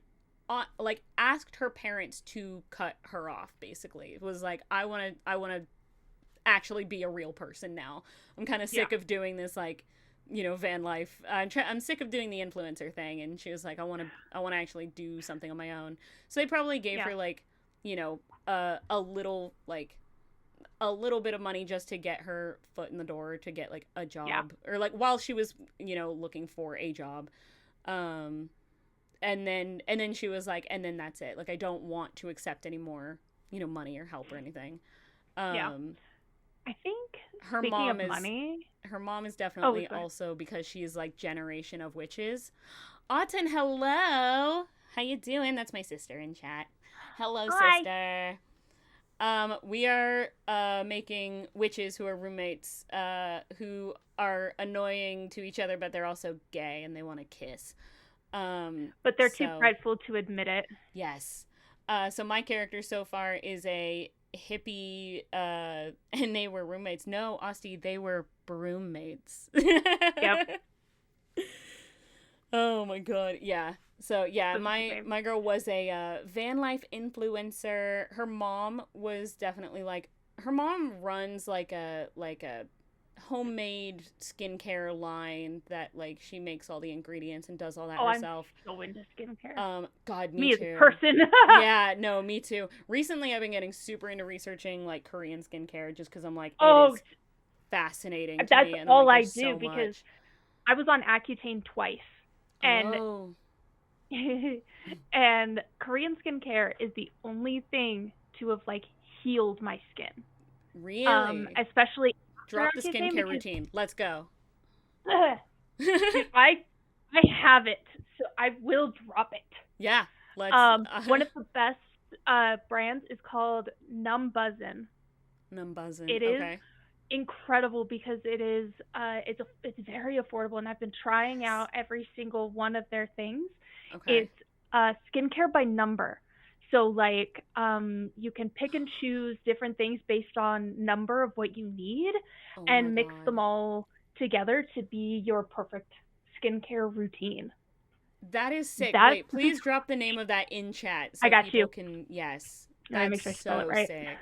like asked her parents to cut her off. Basically, it was like, I want to actually be a real person now. I'm kind of sick of doing this like, you know, van life. I'm sick of doing the influencer thing. And she was like, I want to actually do something on my own. So they probably gave her like, you know, a little bit of money just to get her foot in the door to get like a job or like while she was, you know, looking for a job. And then she was like, and then that's it. Like, I don't want to accept any more, you know, money or help or anything. I think her mom is definitely also because she's like generation of witches. Autumn, hello. How you doing? That's my sister in chat. Hello, sister. We are making witches who are roommates who are annoying to each other, but they're also gay and they want to kiss. But they're too prideful to admit it. Yes. So my character so far is a hippie, and they were roommates. No, Asti, they were broommates. Yep. Oh my god, yeah. So yeah, my girl was a van life influencer. Her mom was definitely like, her mom runs like a homemade skincare line that like she makes all the ingredients and does all that herself. I'm so into skincare. God, me too. as a person. Yeah, no, me too. Recently, I've been getting super into researching like Korean skincare just because I'm like, it is fascinating. That's to me, and all like, I do because I was on Accutane twice, and and Korean skincare is the only thing to have like healed my skin. Really? Especially drop the skincare routine. Let's go. I have it, so I will drop it. Yeah. Let's. One of the best brands is called Numbuzzin. Numbuzzin. It is incredible because it is it's very affordable, and I've been trying out every single one of their things. Okay. It's skincare by number. So like you can pick and choose different things based on number of what you need and mix them all together to be your perfect skincare routine. That is sick. Wait, please drop the name of that in chat so I got people can yes. That's make sure I spell it right. Sick.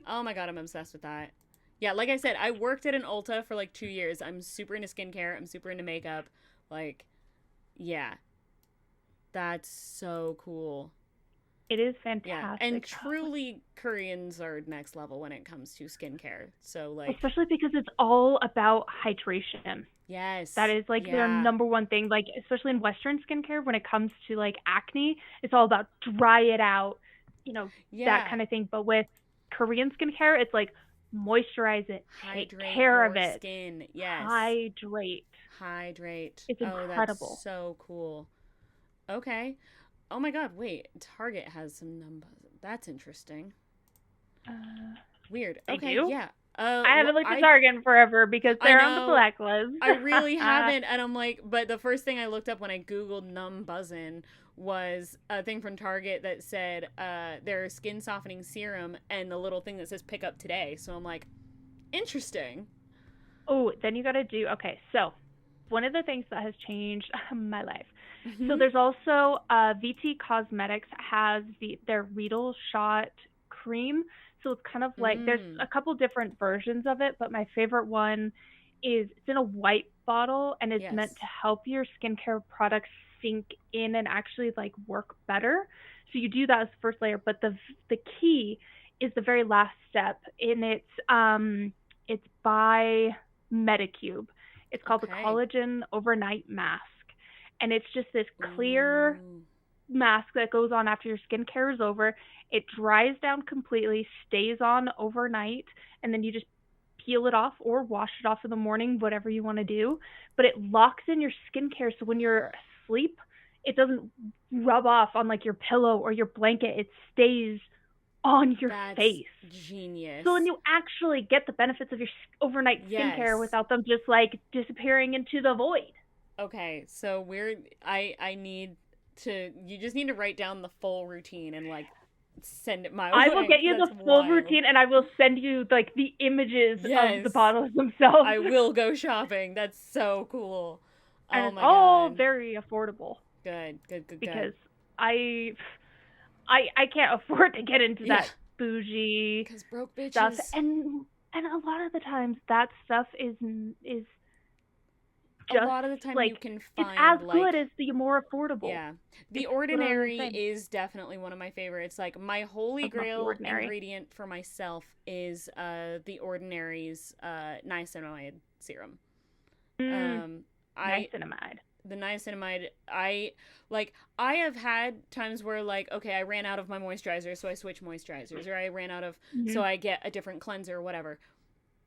Oh my god, I'm obsessed with that. Yeah, like I said, I worked at an Ulta for like 2 years. I'm super into skincare. I'm super into makeup. Like, yeah. That's so cool. It is fantastic. Yeah. And truly, Koreans are next level when it comes to skincare. So, like, especially because it's all about hydration. Yes. That is like their number one thing. Like, especially in Western skincare, when it comes to like acne, it's all about dry it out, you know, that kind of thing. But with Korean skincare, it's like moisturize it, take care of it, skin. Yes. Hydrate. It's incredible. That's so cool. Okay. Oh my god, wait. Target has some numbers. That's interesting. Weird. Okay, yeah. I haven't looked at Target in forever because they're on the blacklist. I really haven't, and I'm like, but the first thing I looked up when I googled Numbuzzin was a thing from Target that said their skin softening serum and the little thing that says pick up today. So I'm like, interesting. Oh, then you gotta do, okay, so one of the things that has changed my life. So Mm-hmm. there's also VT Cosmetics has their Riedel Shot cream. So it's kind of like there's Mm. a couple different versions of it, but my favorite one is it's in a white bottle and it's meant Yes. to help your skincare products sink in and actually like work better. So you do that as the first layer, but the key is the very last step, and it's by Medicube. It's called the Okay. Collagen Overnight Mask, and it's just this clear Ooh. mask that goes on after your skincare is over. It dries down completely, stays on overnight, and then you just peel it off or wash it off in the morning, whatever you want to do. But it locks in your skincare so when you're asleep, it doesn't rub off on like your pillow or your blanket. It stays on your That's face. So then genius. you actually get the benefits of your overnight skincare Yes. without them just like disappearing into the void. Okay, so I need to you just need to write down the full routine and like send it my I will way get 'cause you the that's full wild. routine and I will send you like the images of the Yes. bottles themselves. I will go shopping. That's so cool. And Oh it's my all god. very affordable Good, good, good, good. because I I can't afford to get into Yeah, that bougie cuz broke stuff, bitches. and a lot of the times that stuff is A just lot of the time you like can it's as find good like as the more affordable. yeah. The It's literally the Ordinary same. is definitely one of my favorites. Like my holy I love the grail ordinary. ingredient for myself is the Ordinary's niacinamide serum. Mm, Um I niacinamide. the niacinamide I have had times where like okay, I ran out of my moisturizer so I switch moisturizers or I ran out of so Hmm. I get a different cleanser or whatever.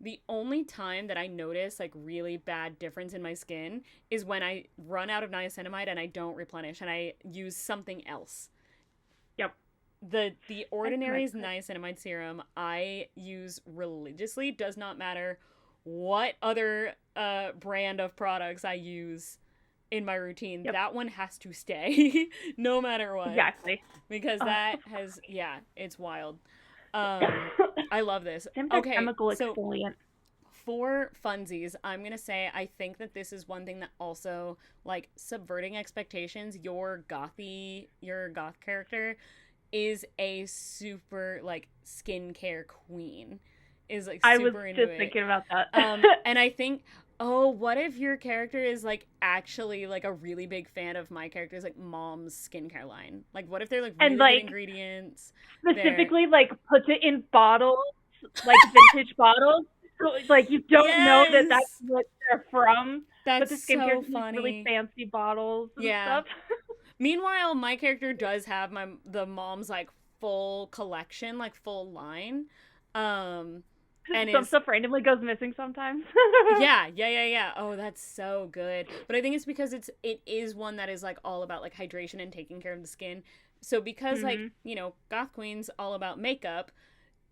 The only time that I notice like really bad difference in my skin is when I run out of niacinamide and I don't replenish and I use something else. Yep. The Niacinamide's Ordinary's good. niacinamide serum I use religiously. Does not matter what other brand of products I use in my routine. Yep. That one has to stay no matter what Exactly. because Uh, that has yeah, it's wild. I love this. Same with Okay, chemical so exfoliant. for funsies, I'm gonna say I think that this is one thing that also like subverting expectations. Your goth character is a super like skincare queen, is like I was super into just it. thinking about that. And I think oh, what if your character is like actually like a really big fan of my character's like mom's skincare line? Like, what if they're like And really good like ingredients? They're specifically like puts it in bottles, like vintage bottles. So like you don't know that that's yes, what they're from, but that's the skincare's so in these really funny. fancy bottles and Yeah. stuff. Meanwhile, my character does have the mom's like full collection, like full line. Um and Some is stuff randomly goes missing sometimes. yeah. Oh, that's so good. But I think it's because it is one that is like all about like hydration and taking care of the skin. So because like, Mhm. goth queens all about makeup,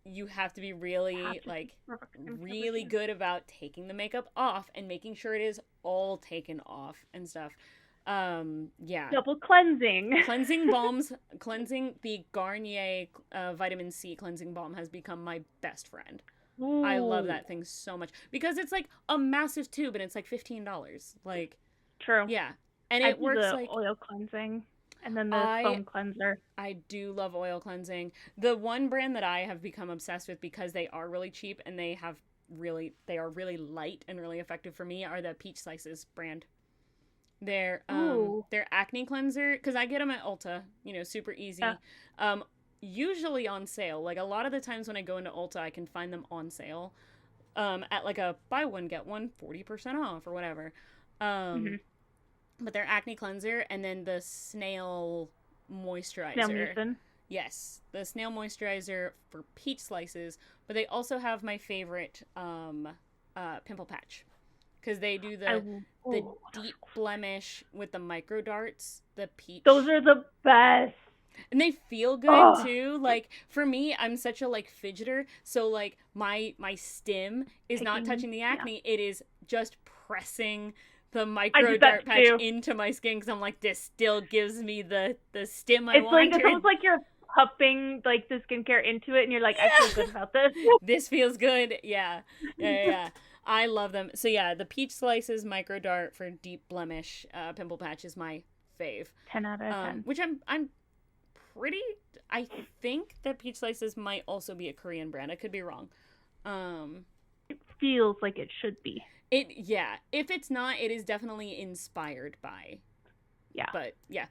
you have to be Have really to be like perfect skincare really routine. good about taking the makeup off and making sure it is all taken off and stuff. Yeah, Double cleansing. cleansing the Garnier vitamin C cleansing balm has become my best friend. I love Ooh, that thing so much because it's like a massive tube and it's like $15. Like, true. yeah. And I it do works the like oil cleansing and then the I foam cleanser. I do love oil cleansing. The one brand that I have become obsessed with because they are really cheap and they are really light and really effective for me are the Peach Slices brand. Ooh, Their acne cleanser cuz I get them at Ulta, super yeah. easy. Usually on sale. Like a lot of the times when I go into Ulta, I can find them on sale. At like a buy one get one 40% off or whatever. Um Mm-hmm. but their acne cleanser and then the snail Snail moisturizer. mucin. Yes, the snail moisturizer for peach slices, but they also have my favorite pimple patch because they do I the oh, deep blemish with the micro darts, the those peach, are the best. and they feel good Oh, too. Like for me, I'm such a like fidgeter, so like my stim is not taking touching the yeah. acne; it is just pressing the I micro did that dart patch too. into my skin because I'm like, this still gives me the stim I It's wanted. almost like you're pumping like the skincare into it, and you're like, I feel Yeah. good about this. This feels good. Yeah. I love them. So yeah, the peach slices micro dart for deep blemish pimple patch is my fave. 10 out of 10. Which I'm pretty. I think that peach slices might also be a Korean brand. I could be wrong. It feels like it should be. Yeah. If it's not, it is definitely inspired by. Yeah. But yeah.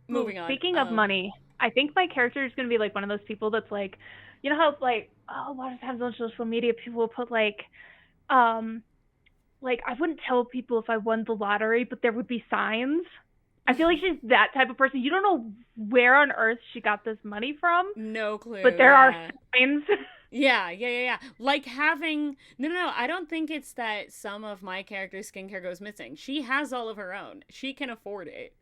Moving on. Speaking of money, I think my character is going to be like one of those people that's like, you know how like a lot of times on social media people will put like I wouldn't tell people if I won the lottery, but there would be signs. I feel like she's that type of person. You don't know where on earth she got this money from. No clue. But there are signs. Yeah. Like having... No. I don't think it's that some of my character's skincare goes missing. She has all of her own. She can afford it.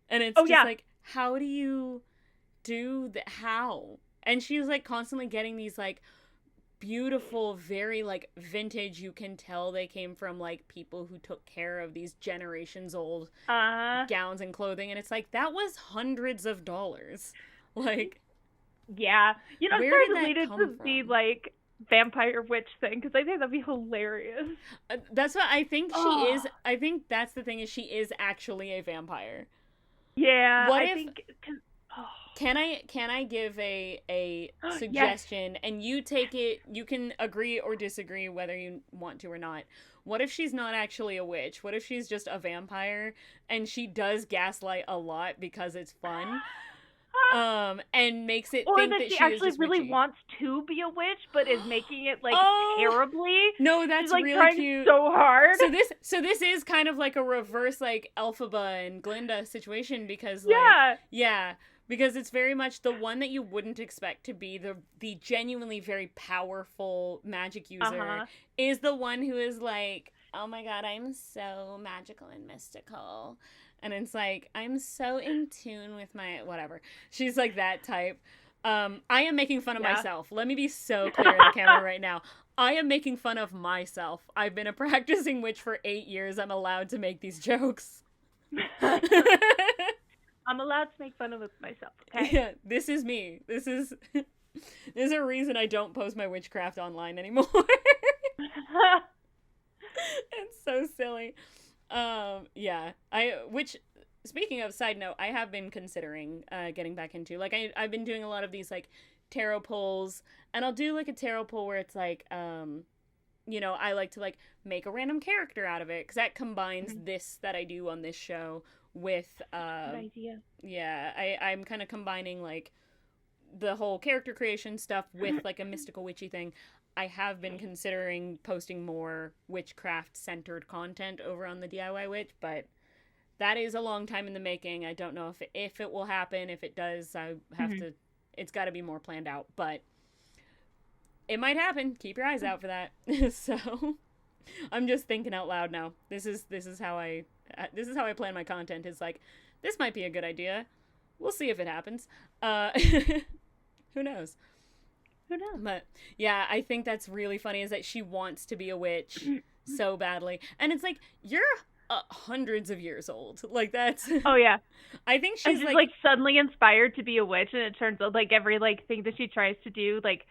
And it's like, how do you do that? How? And she's like constantly getting these like beautiful, very like vintage, you can tell they came from like people who took care of these generations old gowns and clothing, and it's like that was hundreds of dollars. Like, yeah, you know, where did that come from? The like vampire witch thing, because I think that'd be hilarious. That's what I think she is. I think that's the thing, is she is actually a vampire. Yeah, Can I give a suggestion? Yes. And you take it, you can agree or disagree whether you want to or not. What if she's not actually a witch? What if she's just a vampire and she does gaslight a lot because it's fun? And makes it think that she actually really wants to be a witch, but is making it like terribly. No, that's She's, like, really trying cute. So hard. So this is kind of like a reverse like Elphaba and Glinda situation, because because it's very much the one that you wouldn't expect to be the genuinely very powerful magic user is the one who is like, oh my god, I'm so magical and mystical. And it's like, I'm so in tune with my whatever. She's like that type. I am making fun of myself. Let me be so clear in the camera right now. I am making fun of myself. I've been a practicing witch for 8 years. I'm allowed to make these jokes. I'm allowed to make fun of myself, okay? Yeah, this is me. There's a reason I don't post my witchcraft online anymore. It's so silly. Which, speaking of, side note, I have been considering getting back into, like, I've been doing a lot of these, like, tarot pulls, and I'll do, like, a tarot pull where it's, like, you know, I like to, like, make a random character out of it, because that combines this that I do on this show with, good idea. Yeah, I'm kind of combining, like, the whole character creation stuff with, like, a mystical witchy thing. I have been considering posting more witchcraft-centered content over on the DIY Witch, but that is a long time in the making. I don't know if it will happen. If it does, I have to... It's got to be more planned out, but it might happen. Keep your eyes out for that. So, I'm just thinking out loud now. This is how I plan my content. It's like, this might be a good idea. We'll see if it happens. Who knows? But yeah, I think that's really funny, is that she wants to be a witch so badly. And it's like, you're hundreds of years old. Like, that's... Oh, yeah. I think she's like suddenly inspired to be a witch, and it turns out, like, every, like, thing that she tries to do, like,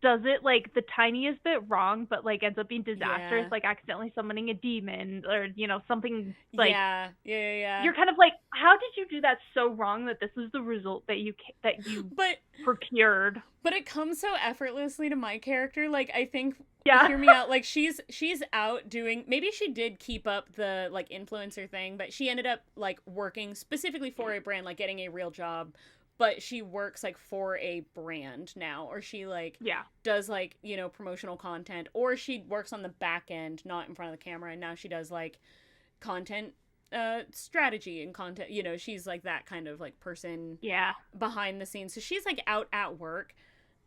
does it, like, the tiniest bit wrong, but, like, ends up being disastrous, like, accidentally summoning a demon, or, you know, something, like... Yeah. You're kind of like, how did you do that so wrong that this is the result that you procured? But it comes so effortlessly to my character. Like, I think... Yeah. Hear me out. Like, she's out doing... Maybe she did keep up the, like, influencer thing, but she ended up, like, working specifically for a brand, like, getting a real job. But she works, like, for a brand now, or she, like, does, like, you know, promotional content, or she works on the back end, not in front of the camera, and now she does, like, content strategy and content, you know, she's, like, that kind of, like, person behind the scenes. So she's, like, out at work,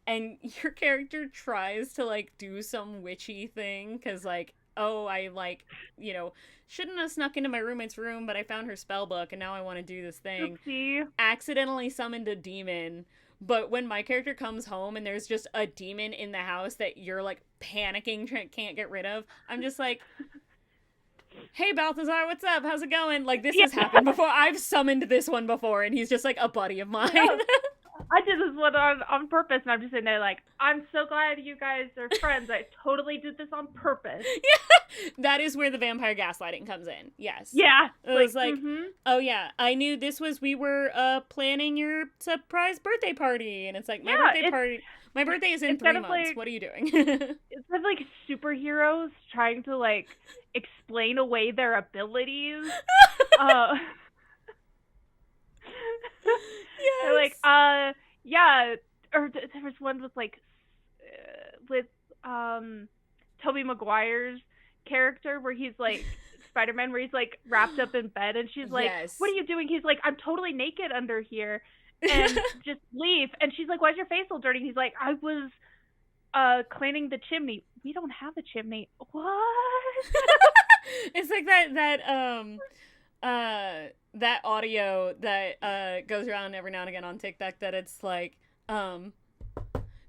and your character tries to, like, do some witchy thing, because, like, oh, I, like, you know, shouldn't have snuck into my roommate's room, but I found her spell book, and now I want to do this thing. Oopsie. Accidentally summoned a demon. But when my character comes home and there's just a demon in the house that you're, like, panicking, can't get rid of, I'm just like, hey, Balthazar, what's up? How's it going? Like, this has happened before. I've summoned this one before, and he's just, like, a buddy of mine. I did this one on purpose, and I'm just sitting there like, I'm so glad you guys are friends. I totally did this on purpose. Yeah, that is where the vampire gaslighting comes in. Yes. Yeah. It was like, oh yeah, I knew this was, we were planning your surprise birthday party, and it's like, my birthday is in 3 months. Like, what are you doing? It's kind of like superheroes trying to like explain away their abilities. Yes. They're like, yeah, or there was one with Tobey Maguire's character where he's like Spider-Man, where he's like wrapped up in bed, and she's like, what are you doing? He's like, I'm totally naked under here, and just leave. And she's like, why's your face all dirty? And he's like, I was cleaning the chimney. We don't have a chimney. What? It's like that audio that goes around every now and again on TikTok, that it's like, don't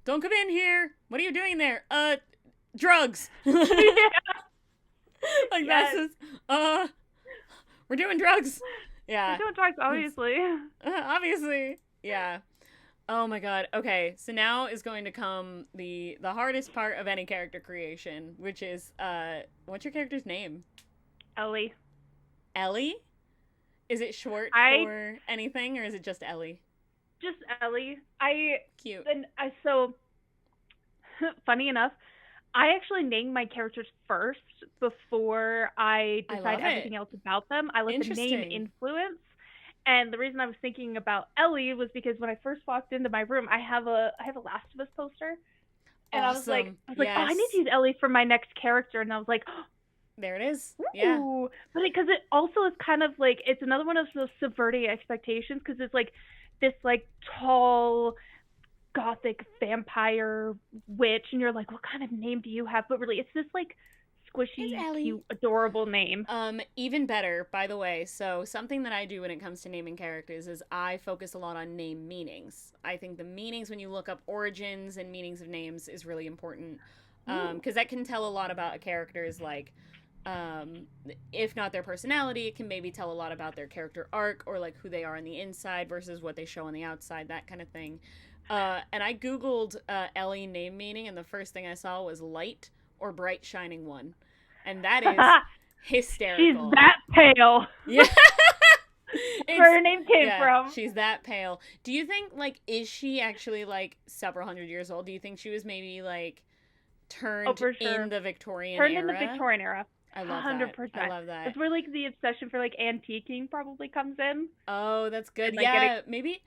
come in here. What are you doing there? Drugs. Yeah. Like, yes. That's just, we're doing drugs. Yeah. We're doing drugs, obviously. Obviously. Yeah. Oh my god. Okay, so now is going to come the hardest part of any character creation, which is, what's your character's name? Ellie. Ellie? Is it short for anything, or is it just Ellie? Just Ellie. Cute. And so, funny enough, I actually named my characters first before I decide everything else about them. I let the name influence. And the reason I was thinking about Ellie was because when I first walked into my room, I have a Last of Us poster. And awesome. I was like, oh, I need to use Ellie for my next character. And I was like, oh, there it is. Ooh. Yeah. But because it also is kind of like, it's another one of those subverting expectations, because it's like this like tall gothic vampire witch, and you're like, what kind of name do you have? But really, it's this like squishy, cute, adorable name. Even better, by the way. So something that I do when it comes to naming characters is I focus a lot on name meanings. I think the meanings, when you look up origins and meanings of names, is really important, because that can tell a lot about a character's, like, if not their personality, it can maybe tell a lot about their character arc, or like who they are on the inside versus what they show on the outside, that kind of thing. And I googled Ellie name meaning, and the first thing I saw was light or bright shining one, and that is hysterical. She's that pale. Yeah. Where her name came from. She's that pale. Do you think, like, is she actually like several hundred years old? Do you think she was maybe like turned in the Victorian era? In the Victorian era. I love 100%. that. I love that. It's where like the obsession for like antiquing probably comes in. Oh, that's good. Like, yeah, maybe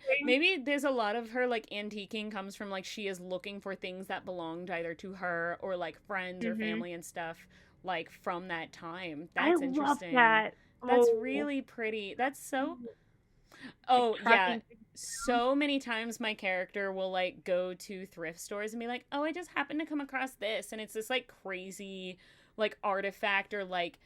there's a lot of her like antiquing comes from like she is looking for things that belonged either to her or like friends or family and stuff, like from that time. That's interesting. Love that. That's really pretty. That's so. Oh yeah. So many times my character will like go to thrift stores and be like, oh, I just happened to come across this, and it's this like crazy like artifact or like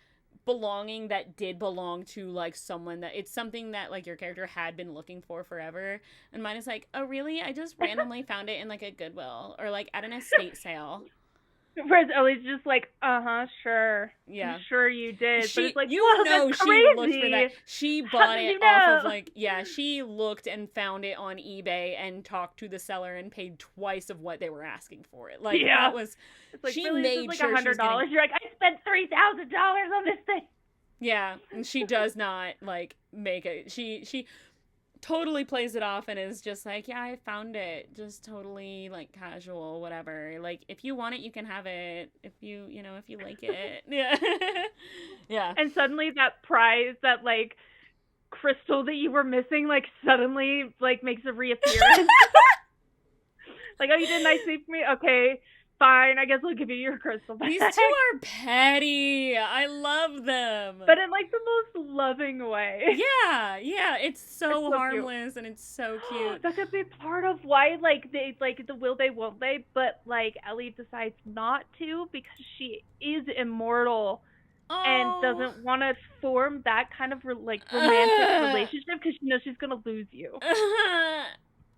belonging that did belong to like someone, that it's something that like your character had been looking for forever. And mine is like, oh really, I just randomly found it in like a Goodwill or like at an estate sale. Whereas Ellie's just like, sure. Yeah. I'm sure you did. But it's like, you know, she looked for that. She bought it off of like, she looked and found it on eBay and talked to the seller and paid twice of what they were asking for it. Like, that was, it's like, she really, made like sure $100. You're like, I spent $3,000 on this thing. Yeah. And she does not like make it. She totally plays it off and is just like, yeah, I found it, just totally like casual, whatever, like if you want it you can have it, if you like it. Yeah. And suddenly that prize, that like crystal that you were missing, like suddenly like makes a reappearance. Like, oh, you did a nice thing for me, okay, fine, I guess I'll give you your crystal back. These two are petty. I love them. But in like the most loving way. Yeah. It's so harmless cute. And it's so cute. That could be part of why like they like the will they won't they, but like Ellie decides not to because she is immortal and doesn't want to form that kind of like romantic relationship because she knows she's gonna lose you. Oh,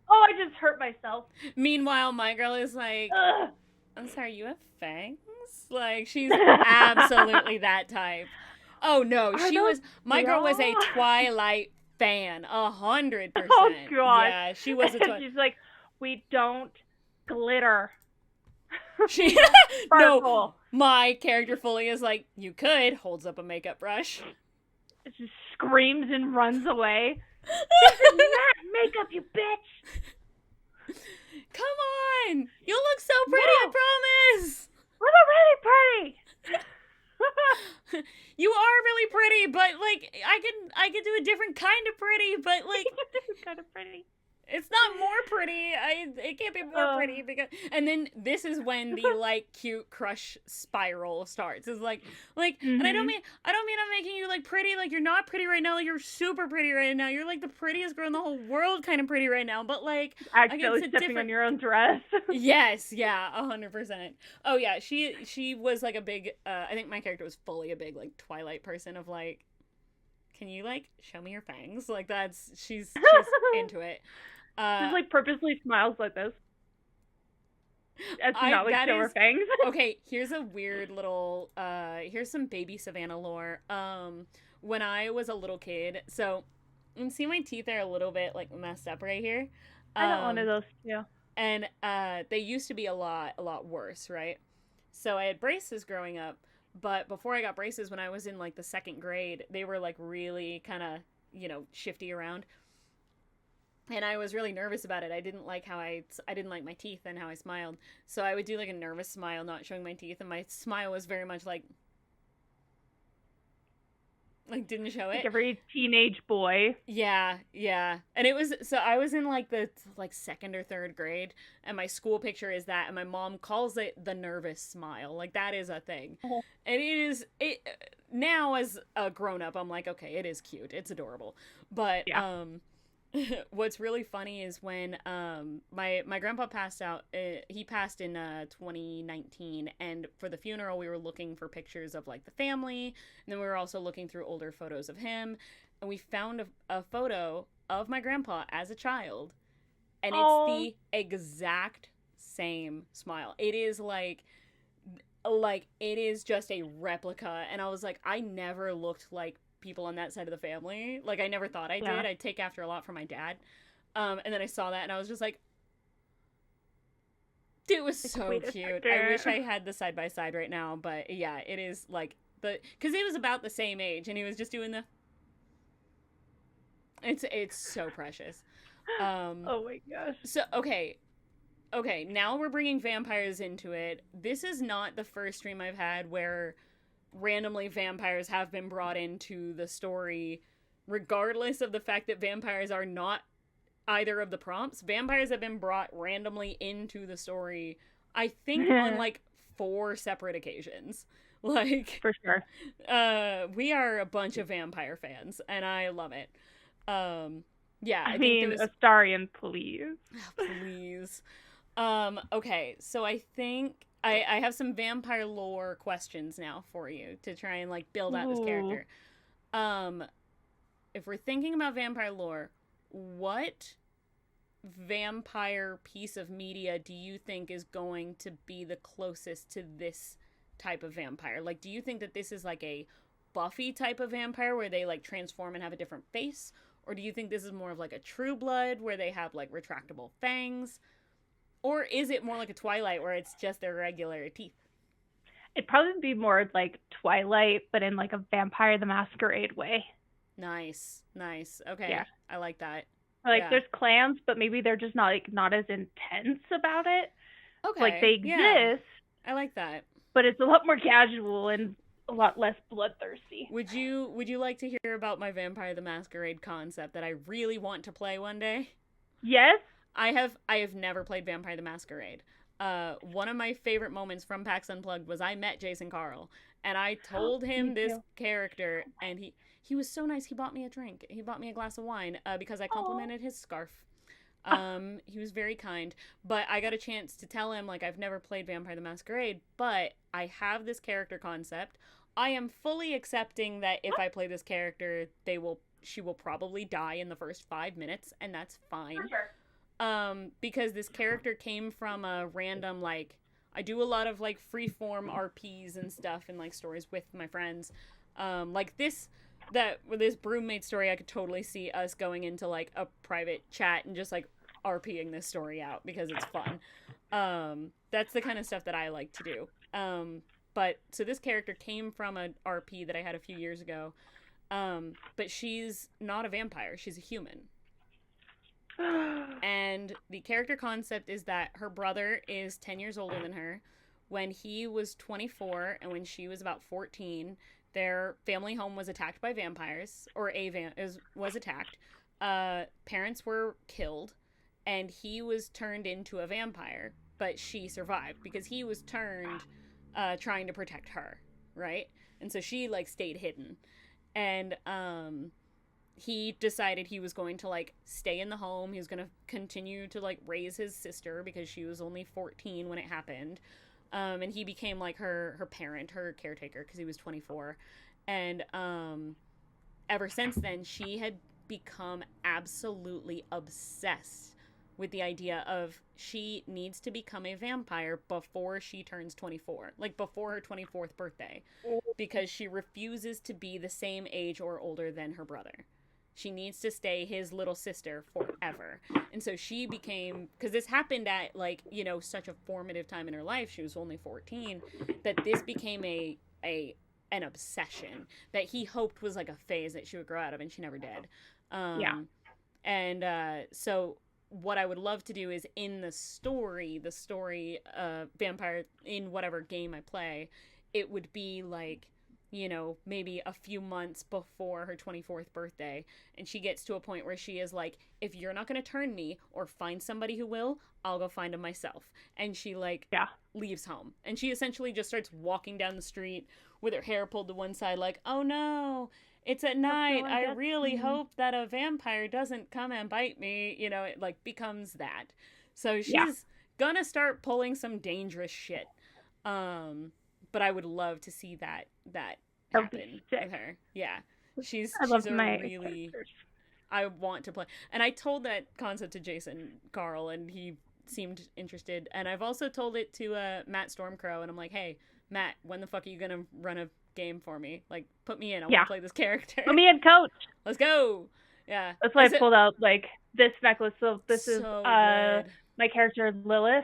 I just hurt myself. Meanwhile, my girl is like, I'm sorry, you have fangs? Like, she's absolutely that type. Oh, no, my girl was a Twilight fan, 100%. Oh God. Yeah, she was a She's like, we don't glitter. She no, my character fully is like, you could, holds up a makeup brush. It just screams and runs away. This is not makeup, you bitch. Come on, you look so pretty. No. I promise. You look really pretty. You are really pretty, but like I could do a different kind of pretty, but like different kind of pretty. It's not more pretty. It can't be more pretty because. And then this is when the like cute crush spiral starts. It's like, and I don't mean I'm making you like pretty. Like you're not pretty right now. Like you're super pretty right now. You're like the prettiest girl in the whole world, kind of pretty right now. But like, actually stepping on your own dress. Yes, yeah, 100%. Oh yeah, she was like a big. I think my character was fully a big like Twilight person of like, can you like show me your fangs? Like that's she's into it. Just like purposely smiles like this. It's not like show her fangs. Okay, here's a weird little here's some baby Savannah lore. When I was a little kid, so you can see my teeth are a little bit like messed up right here. I got one of those too. And they used to be a lot worse, right? So I had braces growing up, but before I got braces, when I was in like the 2nd grade, they were like really kind of, shifty around. And I was really nervous about it. I didn't like I didn't like my teeth and how I smiled. So I would do like a nervous smile, not showing my teeth, and my smile was very much like didn't show it. Like every teenage boy. Yeah. And it was, so I was in like the 2nd or 3rd grade, and my school picture is that, and my mom calls it the nervous smile. Like that is a thing. Oh. And it now as a grown up, I'm like, okay, it is cute. It's adorable. But, yeah. What's really funny is when my grandpa passed out. He passed in 2019, and for the funeral we were looking for pictures of like the family, and then we were also looking through older photos of him, and we found a photo of my grandpa as a child, and it's the exact same smile. It is like it is just a replica, and I was like, I never looked like people on that side of the family. Like I never thought I did. I'd take after a lot from my dad. And then I saw that and I was just like, dude, it was so cute. I wish I had the side by side right now, but yeah, it is like because he was about the same age and he was just doing it's so precious. Oh my gosh. So okay, now we're bringing vampires into it. This is not the first stream I've had where randomly vampires have been brought into the story, regardless of the fact that vampires are not either of the prompts. Vampires have been brought randomly into the story, I think, on like 4 separate occasions. Like, for sure. We are a bunch of vampire fans, and I love it. Yeah, I mean, Astarion, please. Please. Okay, so I think I have some vampire lore questions now for you to try and like build out this character. If we're thinking about vampire lore, what vampire piece of media do you think is going to be the closest to this type of vampire? Like, do you think that this is like a Buffy type of vampire where they like transform and have a different face? Or do you think this is more of like a True Blood where they have like retractable fangs? Or is it more like a Twilight where it's just their regular teeth? It'd probably be more like Twilight, but in like a Vampire the Masquerade way. Nice. Okay. Yeah. I like that. Like there's clans, but maybe they're just not as intense about it. Okay. Like they exist. Yeah. I like that. But it's a lot more casual and a lot less bloodthirsty. Would you like to hear about my Vampire the Masquerade concept that I really want to play one day? Yes. I have never played Vampire the Masquerade. One of my favorite moments from PAX Unplugged was I met Jason Carl, and I told him this character, and he was so nice. He bought me a drink. He bought me a glass of wine because I complimented his scarf. He was very kind, but I got a chance to tell him, like, I've never played Vampire the Masquerade, but I have this character concept. I am fully accepting that if I play this character, she will probably die in the first 5 minutes, and that's fine. For sure. Because this character came from a random, like, I do a lot of like freeform RPs and stuff and like stories with my friends. Like this Broommaid story, I could totally see us going into like a private chat and just like RPing this story out because it's fun. That's the kind of stuff that I like to do. But so this character came from an RP that I had a few years ago. But she's not a vampire, she's a human. And the character concept is that her brother is 10 years older than her. When he was 24 and when she was about 14, their family home was attacked by vampires, or was attacked. Parents were killed, and he was turned into a vampire, but she survived because he was turned trying to protect her, right? And so she like stayed hidden. And he decided he was going to like stay in the home. He was going to continue to like raise his sister because she was only 14 when it happened. And he became like her parent, her caretaker, because he was 24. And ever since then, she had become absolutely obsessed with the idea of she needs to become a vampire before she turns 24, like before her 24th birthday, because she refuses to be the same age or older than her brother. She needs to stay his little sister forever. And so she became, because this happened at like, you know, such a formative time in her life, she was only 14, that this became an obsession that he hoped was like a phase that she would grow out of, and she never did. And so what I would love to do is in the story vampire, in whatever game I play, it would be like, you know, maybe a few months before her 24th birthday, and she gets to a point where she is like, if you're not going to turn me or find somebody who will, I'll go find him myself. And she like leaves home, and she essentially just starts walking down the street with her hair pulled to one side like, oh no, it's at night, I really hope that a vampire doesn't come and bite me. You know, it like becomes that. So she's gonna start pulling some dangerous shit. But I would love to see that happen with her. Yeah. She's I want to play. And I told that concept to Jason Carl, and he seemed interested. And I've also told it to Matt Stormcrow, and I'm like, hey, Matt, when the fuck are you gonna run a game for me? Like, put me in. I want to play this character. Put me in, coach. Let's go. Yeah. That's why I pulled out like this necklace. So this is my character Lilith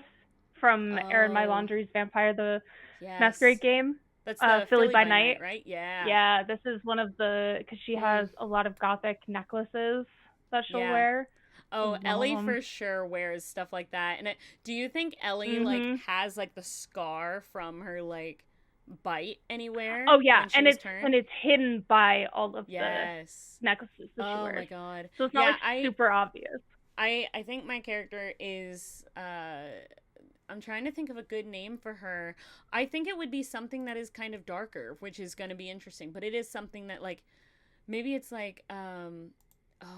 from Aaron My Laundry's Vampire the Masquerade game. That's the Philly by Night, right? Yeah. Yeah, this is one of the, because she has a lot of gothic necklaces that she'll wear. Oh, Ellie for sure wears stuff like that. And do you think Ellie like has like the scar from her like bite anywhere? Oh yeah, and it's hidden by all of the necklaces that she wears. Oh my god. So it's not super obvious. I think my character is I'm trying to think of a good name for her. I think it would be something that is kind of darker, which is going to be interesting, but it is something that like maybe it's like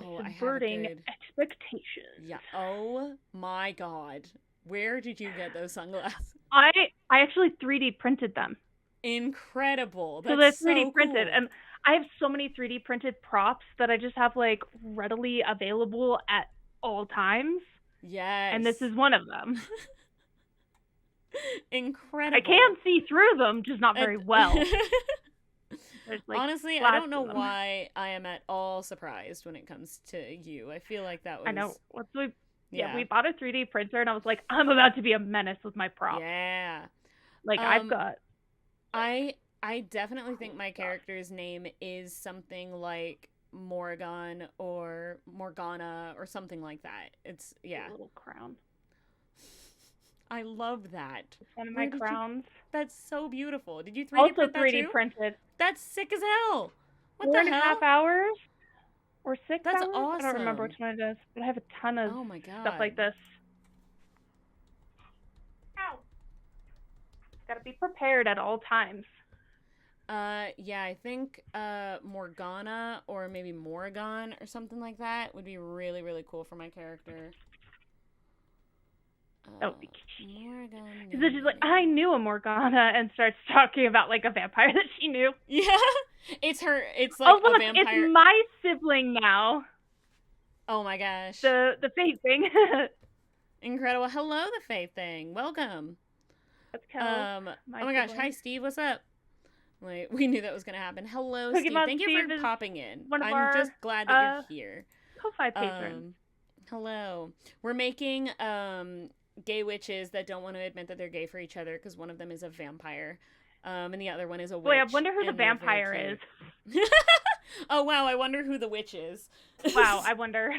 subverting expectations. Yeah. Oh my god. Where did you get those sunglasses? I actually 3D printed them. Incredible. So they're 3D printed, and I have so many 3D printed props that I just have like readily available at all times. Yes. And this is one of them. Incredible. I can see through them, just not very well. Like, honestly, I don't know why I am at all surprised when it comes to you. I feel like that was... I know. We bought a 3D printer, and I was like, I'm about to be a menace with my props. Yeah. Like, I've got... I definitely think my character's name is something like Morgan or Morgana or something like that. It's, a little crown. I love that. It's one of my crowns. That's so beautiful. Did you 3D print that too? 3D printed. That's sick as hell. What 4.5 hours? Or 6 That's hours? Awesome. I don't remember which one it is. But I have a ton of stuff like this. Ow. Gotta be prepared at all times. Yeah, I think Morgana or maybe Morgan or something like that would be really, really cool for my character. That would be cute. Because then she's like, I knew a Morgana, and starts talking about like a vampire that she knew. Yeah, it's like look, a vampire. It's my sibling now. Oh my gosh. The Fae thing. Incredible. Hello, the Fae thing. Welcome. That's Kel, Oh my gosh, hi Steve, what's up? Like, we knew that was gonna happen. Hello, Steve. Pokemon Thank you Steve for is popping in. one of I'm our just glad that you're here. Ko-Fi patrons. Hello. We're making gay witches that don't want to admit that they're gay for each other because one of them is a vampire, and the other one is a witch. Boy, I wonder who the vampire is. Oh wow, I wonder who the witch is. Wow, I wonder.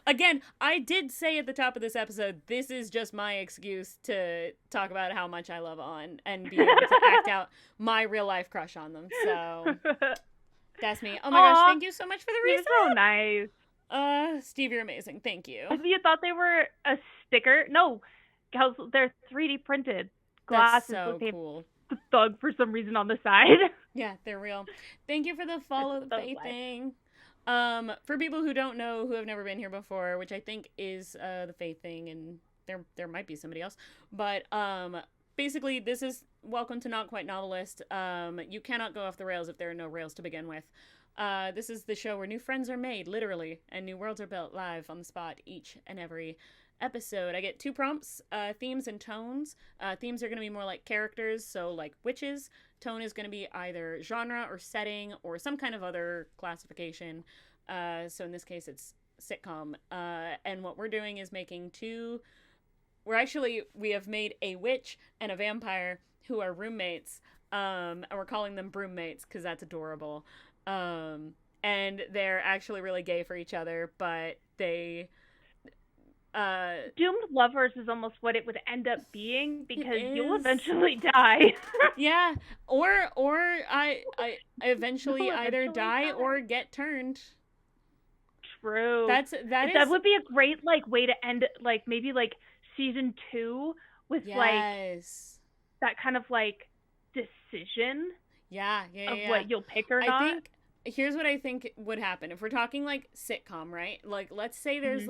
Again, I did say at the top of this episode, this is just my excuse to talk about how much I love On and be able to act out my real life crush on them. So that's me. Oh my gosh, thank you so much for the reset. You're so nice. Steve, you're amazing. Thank you. You thought they were a sticker? No, they're 3D printed glasses. That's so cool. The thug for some reason on the side. Yeah, they're real. Thank you for the follow the faith thing. For people who don't know, who have never been here before, which I think is the faith thing, and there might be somebody else, but basically this is welcome to Not Quite Novelist. You cannot go off the rails if there are no rails to begin with. This is the show where new friends are made, literally, and new worlds are built live on the spot each and every episode. I get 2 prompts, themes and tones. Themes are going to be more like characters, so like witches. Tone is going to be either genre or setting or some kind of other classification. So in this case, it's sitcom. And what we're doing is making we have made a witch and a vampire who are roommates. And we're calling them broommates because that's adorable. And they're actually really gay for each other, but they... doomed lovers is almost what it would end up being because you'll eventually die. Yeah, or I eventually either die or get turned. True. That would be a great way to end maybe season 2 with that kind of decision. Yeah. What you'll pick or not. I think here's what I think would happen if we're talking sitcom, right? Let's say there's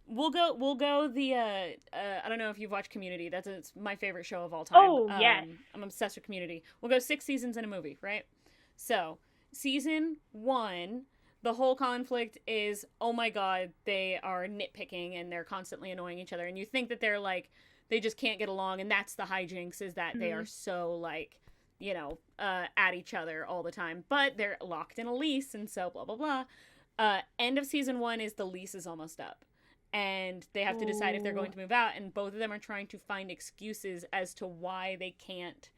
We'll go the I don't know if you've watched Community. It's my favorite show of all time. Oh, yes. I'm obsessed with Community. We'll go 6 seasons in a movie, right? So, season 1, the whole conflict is, oh my god, they are nitpicking and they're constantly annoying each other, and you think that they're they just can't get along, and that's the hijinks, is that they are so at each other all the time, but they're locked in a lease, and so blah blah blah. End of season 1 is the lease is almost up. And they have to decide if they're going to move out, and both of them are trying to find excuses as to why they can't,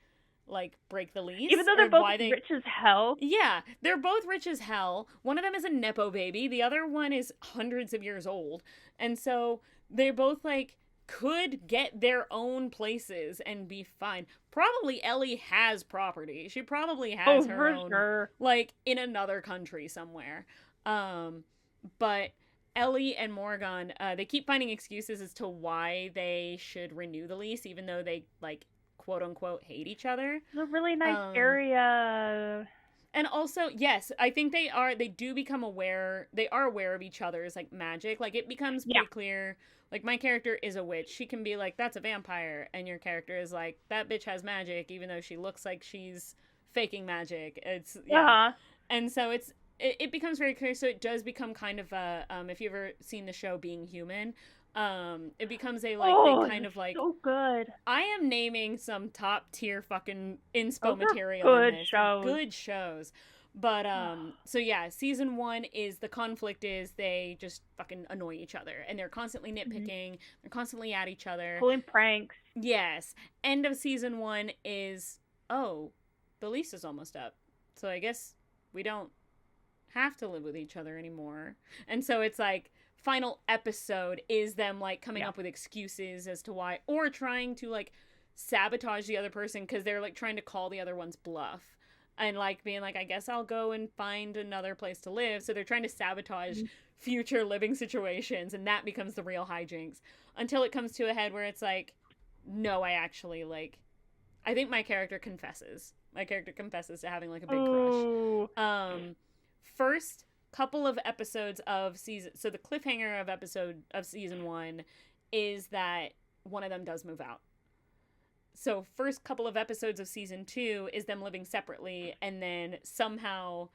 break the lease. Even though they're both rich as hell. Yeah, they're both rich as hell. One of them is a Nepo baby. The other one is hundreds of years old. And so they both, could get their own places and be fine. Probably Ellie has property. She probably has her own, sure. In another country somewhere. But... Ellie and Morgan, they keep finding excuses as to why they should renew the lease, even though they, quote unquote, hate each other. It's a really nice area. And also, yes, I think they are aware of each other's, magic. It becomes pretty clear. My character is a witch. She can be that's a vampire. And your character is that bitch has magic, even though she looks like she's faking magic. It's, yeah. And so it becomes very clear, so it does become kind of a, if you've ever seen the show Being Human, it becomes a, kind of so good. I am naming some top tier fucking inspo material good in this. shows. Good shows. But, so yeah, season 1 is, the conflict is they just fucking annoy each other, and they're constantly nitpicking, they're constantly at each other. Pulling pranks. Yes. End of season 1 is, the lease is almost up, so I guess we don't have to live with each other anymore. And so it's final episode is them coming up with excuses as to why, or trying to sabotage the other person because they're trying to call the other one's bluff, and being I guess I'll go and find another place to live. So they're trying to sabotage future living situations, and that becomes the real hijinks until it comes to a head where it's no, I actually I think my character confesses to having a big crush. First couple of episodes of so the cliffhanger of season 1 is that one of them does move out. So first couple of episodes of season 2 is them living separately and then somehow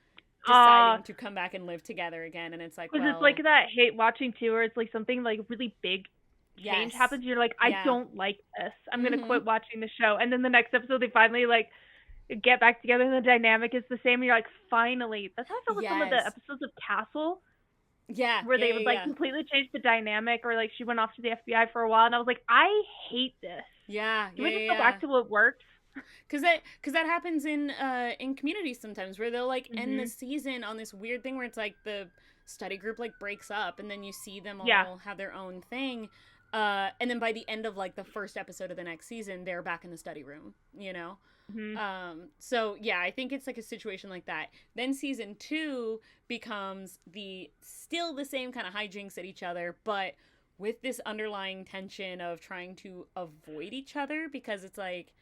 deciding to come back and live together again. And it's it's that hate watching too, where it's something really big change Yes. happens. You're like, I Yeah. don't like this. I'm gonna quit watching the show. And then the next episode, they finally like get back together, and the dynamic is the same. And you're like, finally. That's how I felt with some of the Yes. episodes of Castle, Yeah. where they Yeah. would Yeah. like completely change the dynamic, or like she went off to the FBI for a while, and I was like, I hate this. Yeah. Can we just go back to what works? Because that happens in Community sometimes, where they'll like end the season on this weird thing where it's like the study group like breaks up, and then you see them all have their own thing, and then by the end of like the first episode of the next season, they're back in the study room, you know. So yeah, I think it's like a situation like that. Then season 2 becomes still the same kind of hijinks at each other, but with this underlying tension of trying to avoid each other, because it's like,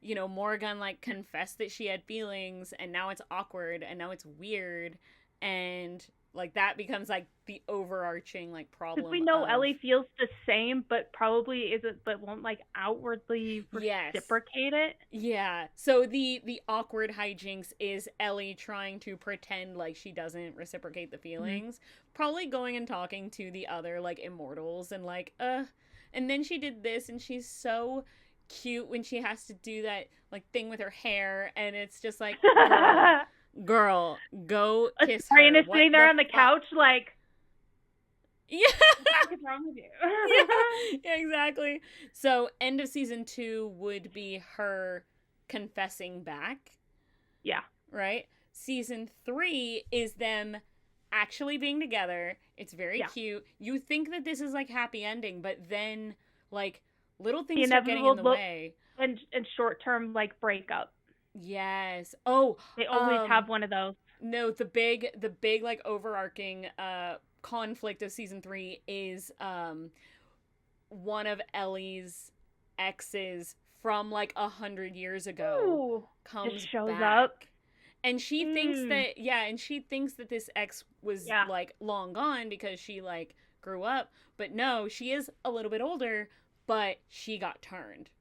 you know, Morgan like confessed that she had feelings, and now it's awkward, and now it's weird, and like that becomes like the overarching like problem. Because we know Ellie feels the same, but probably isn't, but won't like outwardly reciprocate it. Yeah. So the awkward hijinks is Ellie trying to pretend like she doesn't reciprocate the feelings, probably going and talking to the other like immortals and like and then she did this, and she's so cute when she has to do that like thing with her hair, and it's just like, girl, go kiss her. Ariana's sitting there on the couch like, what is wrong with you? yeah, exactly. So end of season 2 would be her confessing back. Yeah. Right? Season 3 is them actually being together. It's very cute. You think that this is like happy ending, but then like little things start getting in the way. And short-term like breakup. Yes. Oh, they always have one of those. No, the big like overarching conflict of season 3 is one of Ellie's exes from like 100 years ago comes shows back. Up. And she thinks that this ex was like long gone because she like grew up, but no, she is a little bit older, but she got turned.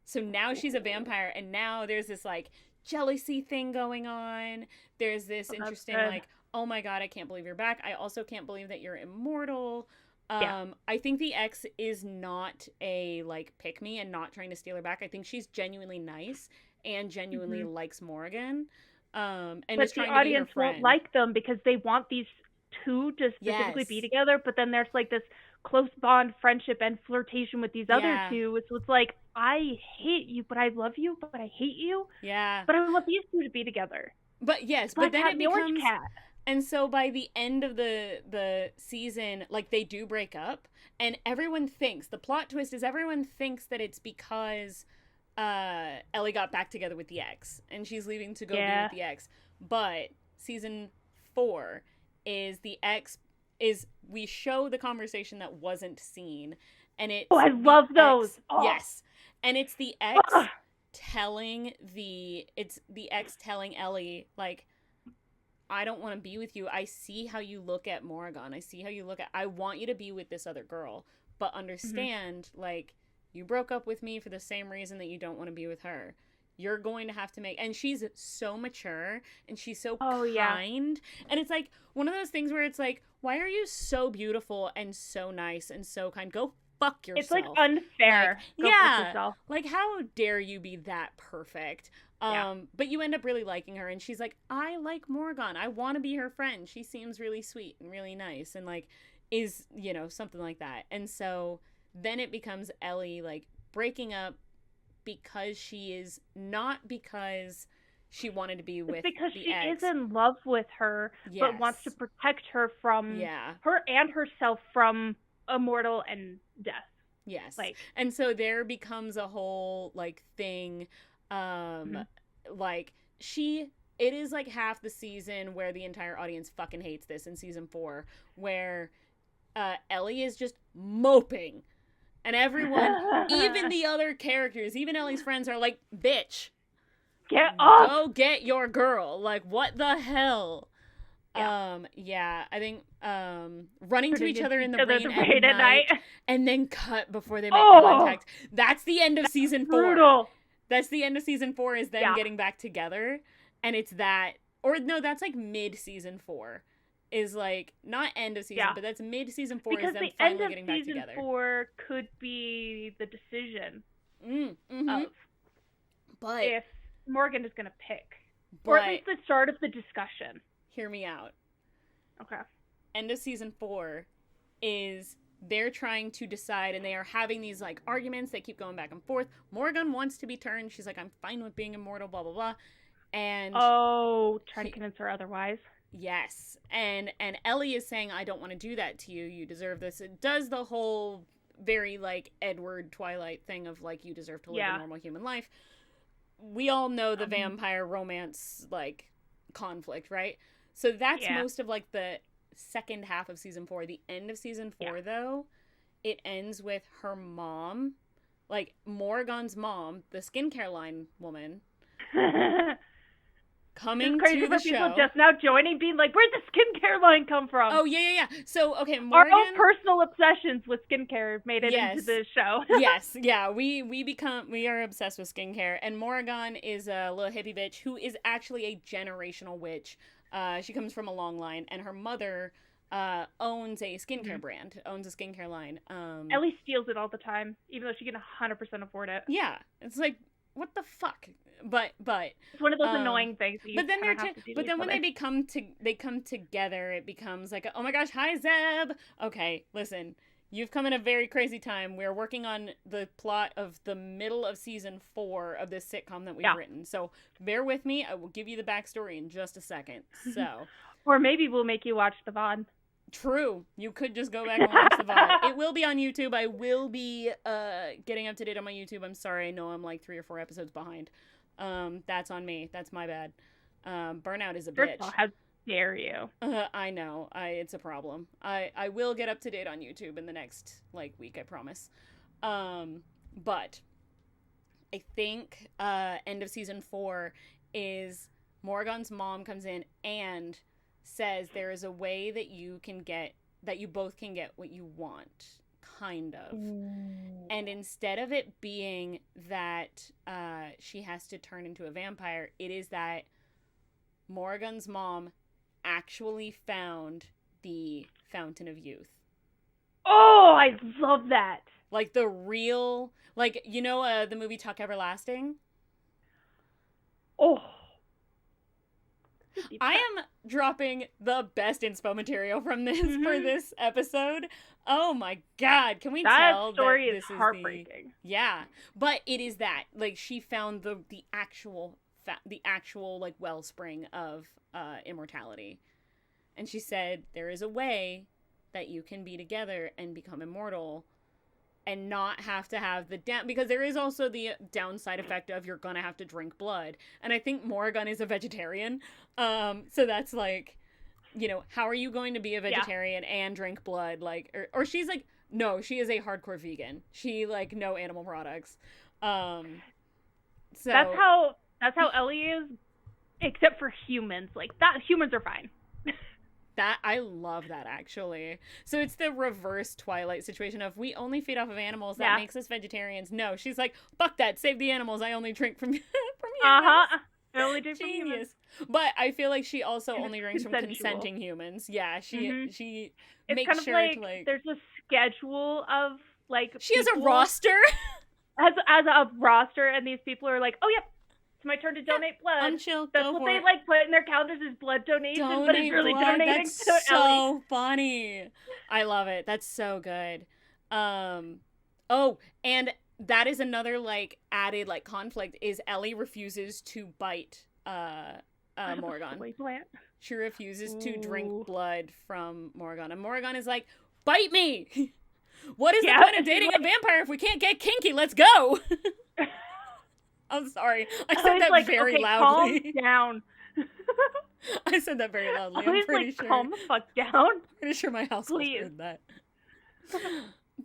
So now she's a vampire, and now there's this like jealousy thing going on. There's this interesting like, oh my god, I can't believe you're back. I also can't believe that you're immortal. I think the ex is not a like pick me and not trying to steal her back. I think she's genuinely nice and genuinely likes Morgan. And but the audience won't like them because they want these two to specifically be together, but then there's like this close bond, friendship, and flirtation with these other two. So it's like, I hate you, but I love you, but I hate you. Yeah. But I want these two to be together. But yes, but then it becomes... And so by the end of the season, like, they do break up, and everyone thinks, the plot twist is everyone thinks that it's because Ellie got back together with the ex, and she's leaving to go be with the ex. But season 4 is the ex... we show the conversation that wasn't seen, and it's I love those. Yes, and it's the ex telling Ellie like, I don't want to be with you. I see how you look at Morgan. I want you to be with this other girl, but understand like, you broke up with me for the same reason that you don't want to be with her. You're going to have to make... And she's so mature, and she's so kind. And it's like one of those things where it's like, why are you so beautiful and so nice and so kind? Go fuck yourself. It's like unfair. Like, fuck yourself. Like, how dare you be that perfect? But you end up really liking her, and she's like, I like Morgan. I want to be her friend. She seems really sweet and really nice, and like is, you know, something like that. And so then it becomes Ellie like breaking up because she is not because she wanted to be with because the she ex. is in love with her, but wants to protect her from her and herself from immortal and death. Yes. Like, and so there becomes a whole like thing, like it is like half the season where the entire audience fucking hates this in season 4, where Ellie is just moping. And everyone, even the other characters, even Ellie's friends are like, bitch, get up! Go get your girl. Like, what the hell? I think running to each other in the rain at night and then cut before they make contact. That's the end of season 4. Brutal. That's the end of season 4 is them getting back together. And it's that, or no, that's like mid season 4. is like not end of season, but that's mid season 4 because is them the finally end of getting back season together. 4 could be the decision of but if Morgan is going to pick, or at least the start of the discussion. Hear me out. Okay. End of season 4 is they're trying to decide, and they are having these like arguments. They keep going back and forth. Morgan wants to be turned. She's like, I'm fine with being immortal, blah blah blah. And trying to convince her otherwise. Yes. And Ellie is saying, I don't want to do that to you. You deserve this. It does the whole very like Edward Twilight thing of like, you deserve to live a normal human life. We all know the vampire romance like conflict, right? So that's most of like the second half of season 4. The end of season 4 though, it ends with her mom, like Morgan's mom, the skincare line woman, coming to the show. People just now joining, being like, where'd the skincare line come from? Oh, yeah. So, okay, Morgan... Our own personal obsessions with skincare made it into the show. Yes, yeah, we are obsessed with skincare, and Morgan is a little hippie bitch who is actually a generational witch. She comes from a long line, and her mother owns a skincare brand, owns a skincare line. Ellie steals it all the time, even though she can 100% afford it. Yeah, it's like, what the fuck? But it's one of those annoying things. That you but then when they come together, it becomes like, oh my gosh, hi Zeb. Okay, listen, you've come in a very crazy time. We're working on the plot of the middle of season 4 of this sitcom that we've written. So bear with me. I will give you the backstory in just a second. So, or maybe we'll make you watch the VOD. True. You could just go back and watch the VOD. It will be on YouTube. I will be getting up to date on my YouTube. I'm sorry. I know I'm like 3 or 4 episodes behind. That's on me. That's my bad. Burnout is a bitch. First of all, how dare you? I know. It's a problem. I will get up to date on YouTube in the next like week, I promise. But I think end of season 4 is Morgan's mom comes in and says there is a way that you both can get what you want, kind of. And instead of it being that she has to turn into a vampire, it is that Morgan's mom actually found the Fountain of Youth. Oh, I love that. Like the real, like, you know, the movie Tuck Everlasting? Oh. I am dropping the best inspo material from this for this episode. Oh my god, can we tell that story this is heartbreaking? Yeah, but it is that like she found the actual like wellspring of immortality, and she said there is a way that you can be together and become immortal and not have to have the because there is also the downside effect of you're gonna have to drink blood. And I think Morgan is a vegetarian. So that's like, you know, how are you going to be a vegetarian and drink blood? Like, or she's like, no, she is a hardcore vegan. She like no animal products. So that's how Ellie is, except for humans. Like that, humans are fine. That I love that actually. So it's the reverse Twilight situation of we only feed off of animals. That makes us vegetarians. No, she's like, fuck that. Save the animals. I only drink from humans. I only drink from humans. Genius. But I feel like she also only drinks from consenting humans. Yeah, she it's makes kind of sure like, to like. There's a schedule of like. She has a roster. As a roster, and these people are like, oh yeah. It's my turn to donate blood. Unchill, That's what they like put in their calendars is blood donation, but it's really blood. donating That's to so Ellie. funny. I love it. That's so good. Oh, and that is another like added like conflict is Ellie refuses to bite Morgan. She refuses to drink blood from Morgan. And Morgan is like, bite me! What is the point of dating a vampire if we can't get kinky? Let's go! I'm sorry. I said that very loudly. Calm down. I said that very loudly. I'm pretty sure. Calm the fuck down. Pretty sure my house heard that.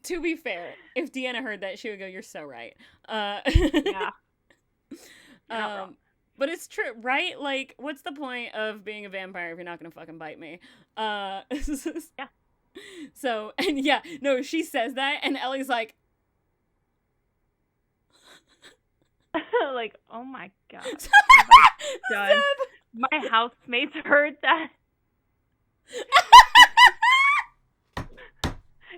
To be fair, if Deanna heard that, she would go, "You're so right." Yeah. You're not wrong. But it's true, right? Like, what's the point of being a vampire if you're not gonna fucking bite me? Yeah. So, and yeah, no, she says that, and Ellie's like. Like, oh my god. My housemates heard that.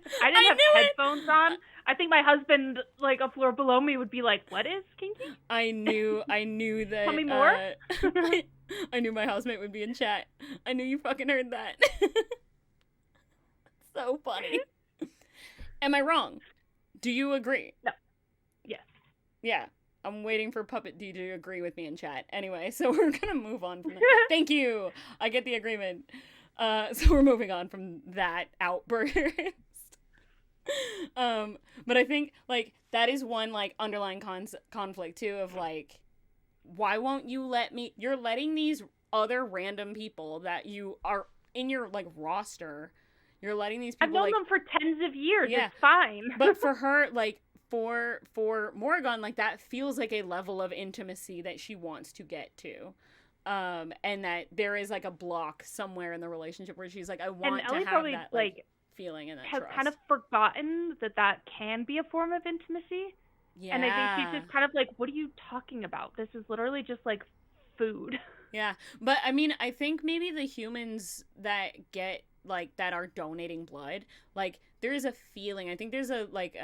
If I didn't have headphones on, I think my husband, like a floor below me, would be like, "What is kinky?" I knew that. Tell me more. I knew my housemate would be in chat. I knew you fucking heard that. So funny. Am I wrong? Do you agree? No. Yes. Yeah. I'm waiting for Puppet D to agree with me in chat. Anyway, so we're gonna move on from that. Thank you. I get the agreement. So we're moving on from that outburst. But I think like that is one like underlying conflict too of like, why won't you let me? You're letting these other random people that you are in your like roster. You're letting these people. I've known like, them for tens of years. Yeah. It's fine. But for her, like for Morgan, like that feels like a level of intimacy that she wants to get to. And that there is like a block somewhere in the relationship where she's like, I want to have probably, that like feeling and that has trust. kind of forgotten that can be a form of intimacy. Yeah. And I think she's just kind of like, what are you talking about? This is literally just like food. Yeah. But I mean, I think maybe the humans that get like that are donating blood, like there is a feeling. I think there's a like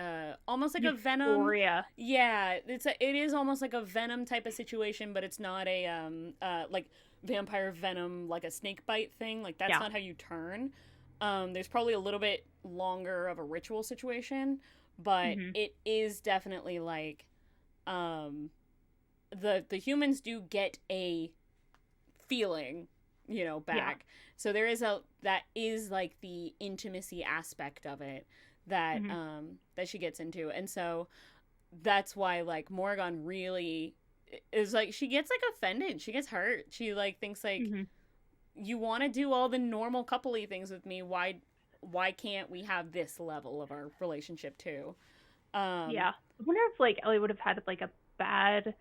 almost like Euphoria. a venom. Yeah, it is almost like a venom type of situation, but it's not a like vampire venom like a snake bite thing. Like that's not how you turn. There's probably a little bit longer of a ritual situation, but it is definitely like the humans do get a feeling, you know, back. Yeah. So there is that is like the intimacy aspect of it that that she gets into. And so that's why like Morgan really is like, she gets like offended. She gets hurt. She like thinks like, you want to do all the normal coupley things with me. Why can't we have this level of our relationship too? Yeah. I wonder if like Ellie would have had like a bad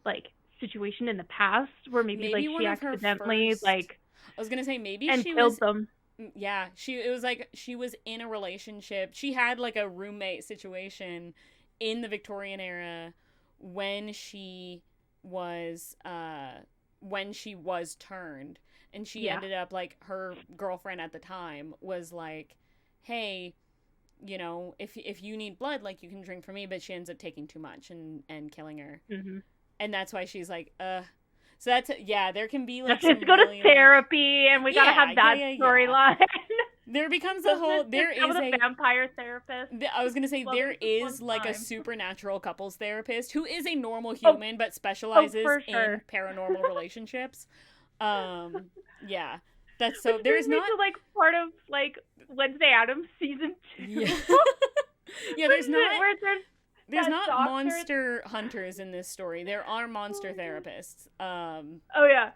like situation in the past where maybe like she accidentally like, I was gonna say maybe and she killed them. Yeah, it was like she was in a relationship. She had like a roommate situation in the Victorian era when she was turned, and she ended up like, her girlfriend at the time was like, hey, you know, if you need blood, like you can drink from me, but she ends up taking too much and killing her. And that's why she's like, so that's, there can be like, let's go to therapy, and we gotta have that storyline. There becomes a whole, there is a vampire therapist. I was gonna say, there is like a supernatural couples therapist who is a normal human but specializes in paranormal relationships. Yeah, that's so. There's not like part of like Wednesday Addams season 2. Yeah, there's not. There's not monster hunters in this story. There are monster therapists. Oh yeah.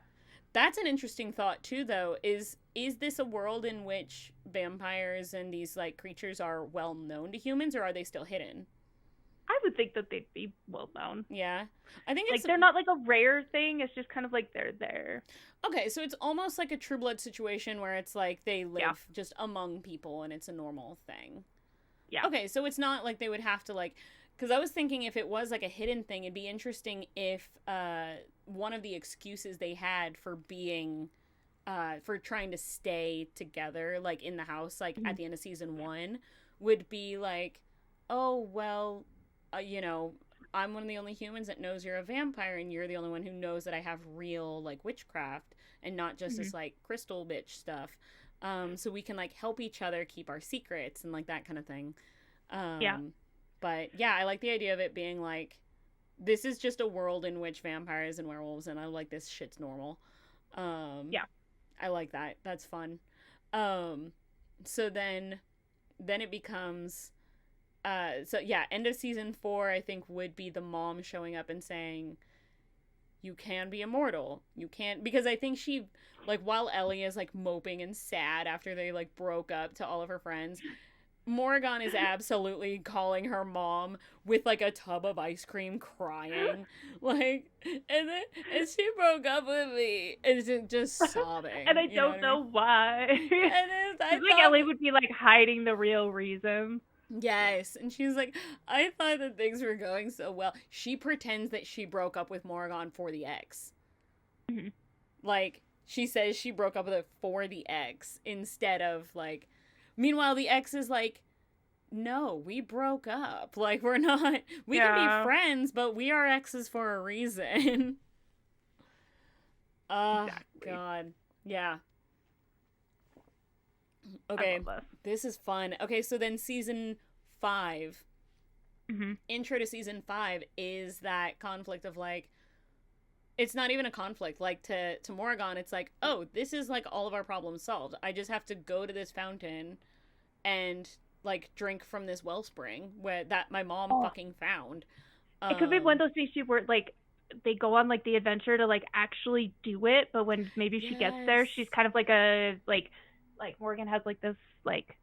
That's an interesting thought too, though. Is this a world in which vampires and these like creatures are well known to humans, or are they still hidden? I would think that they'd be well known. Yeah, I think it's like they're not like a rare thing. It's just kind of like they're there. Okay, so it's almost like a True Blood situation where it's like they live just among people and it's a normal thing. Yeah. Okay, so it's not like they would have to like. Because I was thinking if it was like a hidden thing, it'd be interesting if one of the excuses they had for being, for trying to stay together, like in the house, like at the end of season 1, would be like, oh, well, you know, I'm one of the only humans that knows you're a vampire, and you're the only one who knows that I have real, like, witchcraft, and not just this, like, crystal bitch stuff. So we can, like, help each other keep our secrets and, like, that kind of thing. But, yeah, I like the idea of it being, like, this is just a world in which vampires and werewolves, and I like this shit's normal. I like that. That's fun. So then it becomes... end of season 4, I think, would be the mom showing up and saying, you can be immortal. You can't... Because I think she... Like, while Ellie is, like, moping and sad after they, like, broke up to all of her friends... Morgan is absolutely calling her mom with like a tub of ice cream, crying, like, and she broke up with me, and just sobbing, and I don't know why. And I think Ellie would be like hiding the real reason. Yes, and she's like, I thought that things were going so well. She pretends that she broke up with Morgan for the ex. Like, she says she broke up with it for the ex instead of like, meanwhile the ex is like, no, we broke up. Like, we're not, we can be friends, but we are exes for a reason. Oh, exactly. God. Yeah. Okay. This is fun. Okay, so then season 5. Intro to season 5 is that conflict of like, it's not even a conflict. Like, to Morrigan, it's like, oh, this is like all of our problems solved. I just have to go to this fountain and like drink from this wellspring that my mom fucking found. It could be one of those things where like they go on like the adventure to like actually do it, but when maybe she gets there, she's kind of like a like Morgan has like this like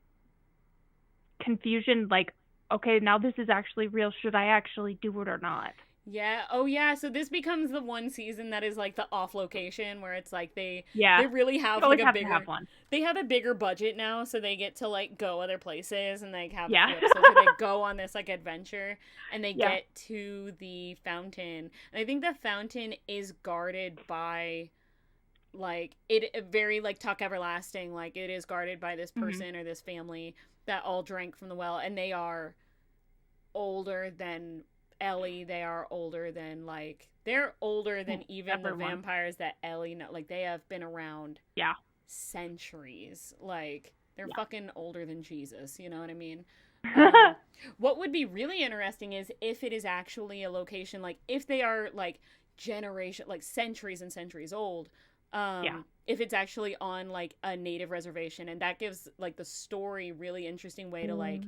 confusion, like, okay, now this is actually real. Should I actually do it or not? Yeah. Oh, yeah. So this becomes the one season that is like the off location where it's like they really have like a bigger they have a bigger budget now, so they get to like go other places and like have episodes where they go on this like adventure and they get to the fountain. And I think the fountain is guarded by like it very like Tuck Everlasting, like it is guarded by this person or this family that all drank from the well, and they are older than Ellie. They are older than like they're older than even the vampires that Ellie know. Like they have been around centuries. Like they're fucking older than Jesus, you know what I mean? What would be really interesting is if it is actually a location, like if they are like generation, like centuries and centuries old, if it's actually on like a native reservation, and that gives like the story really interesting way to like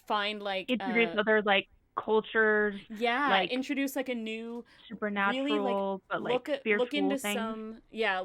find like introduce other like cultures, like introduce like a new supernatural, really, like, but like look into things.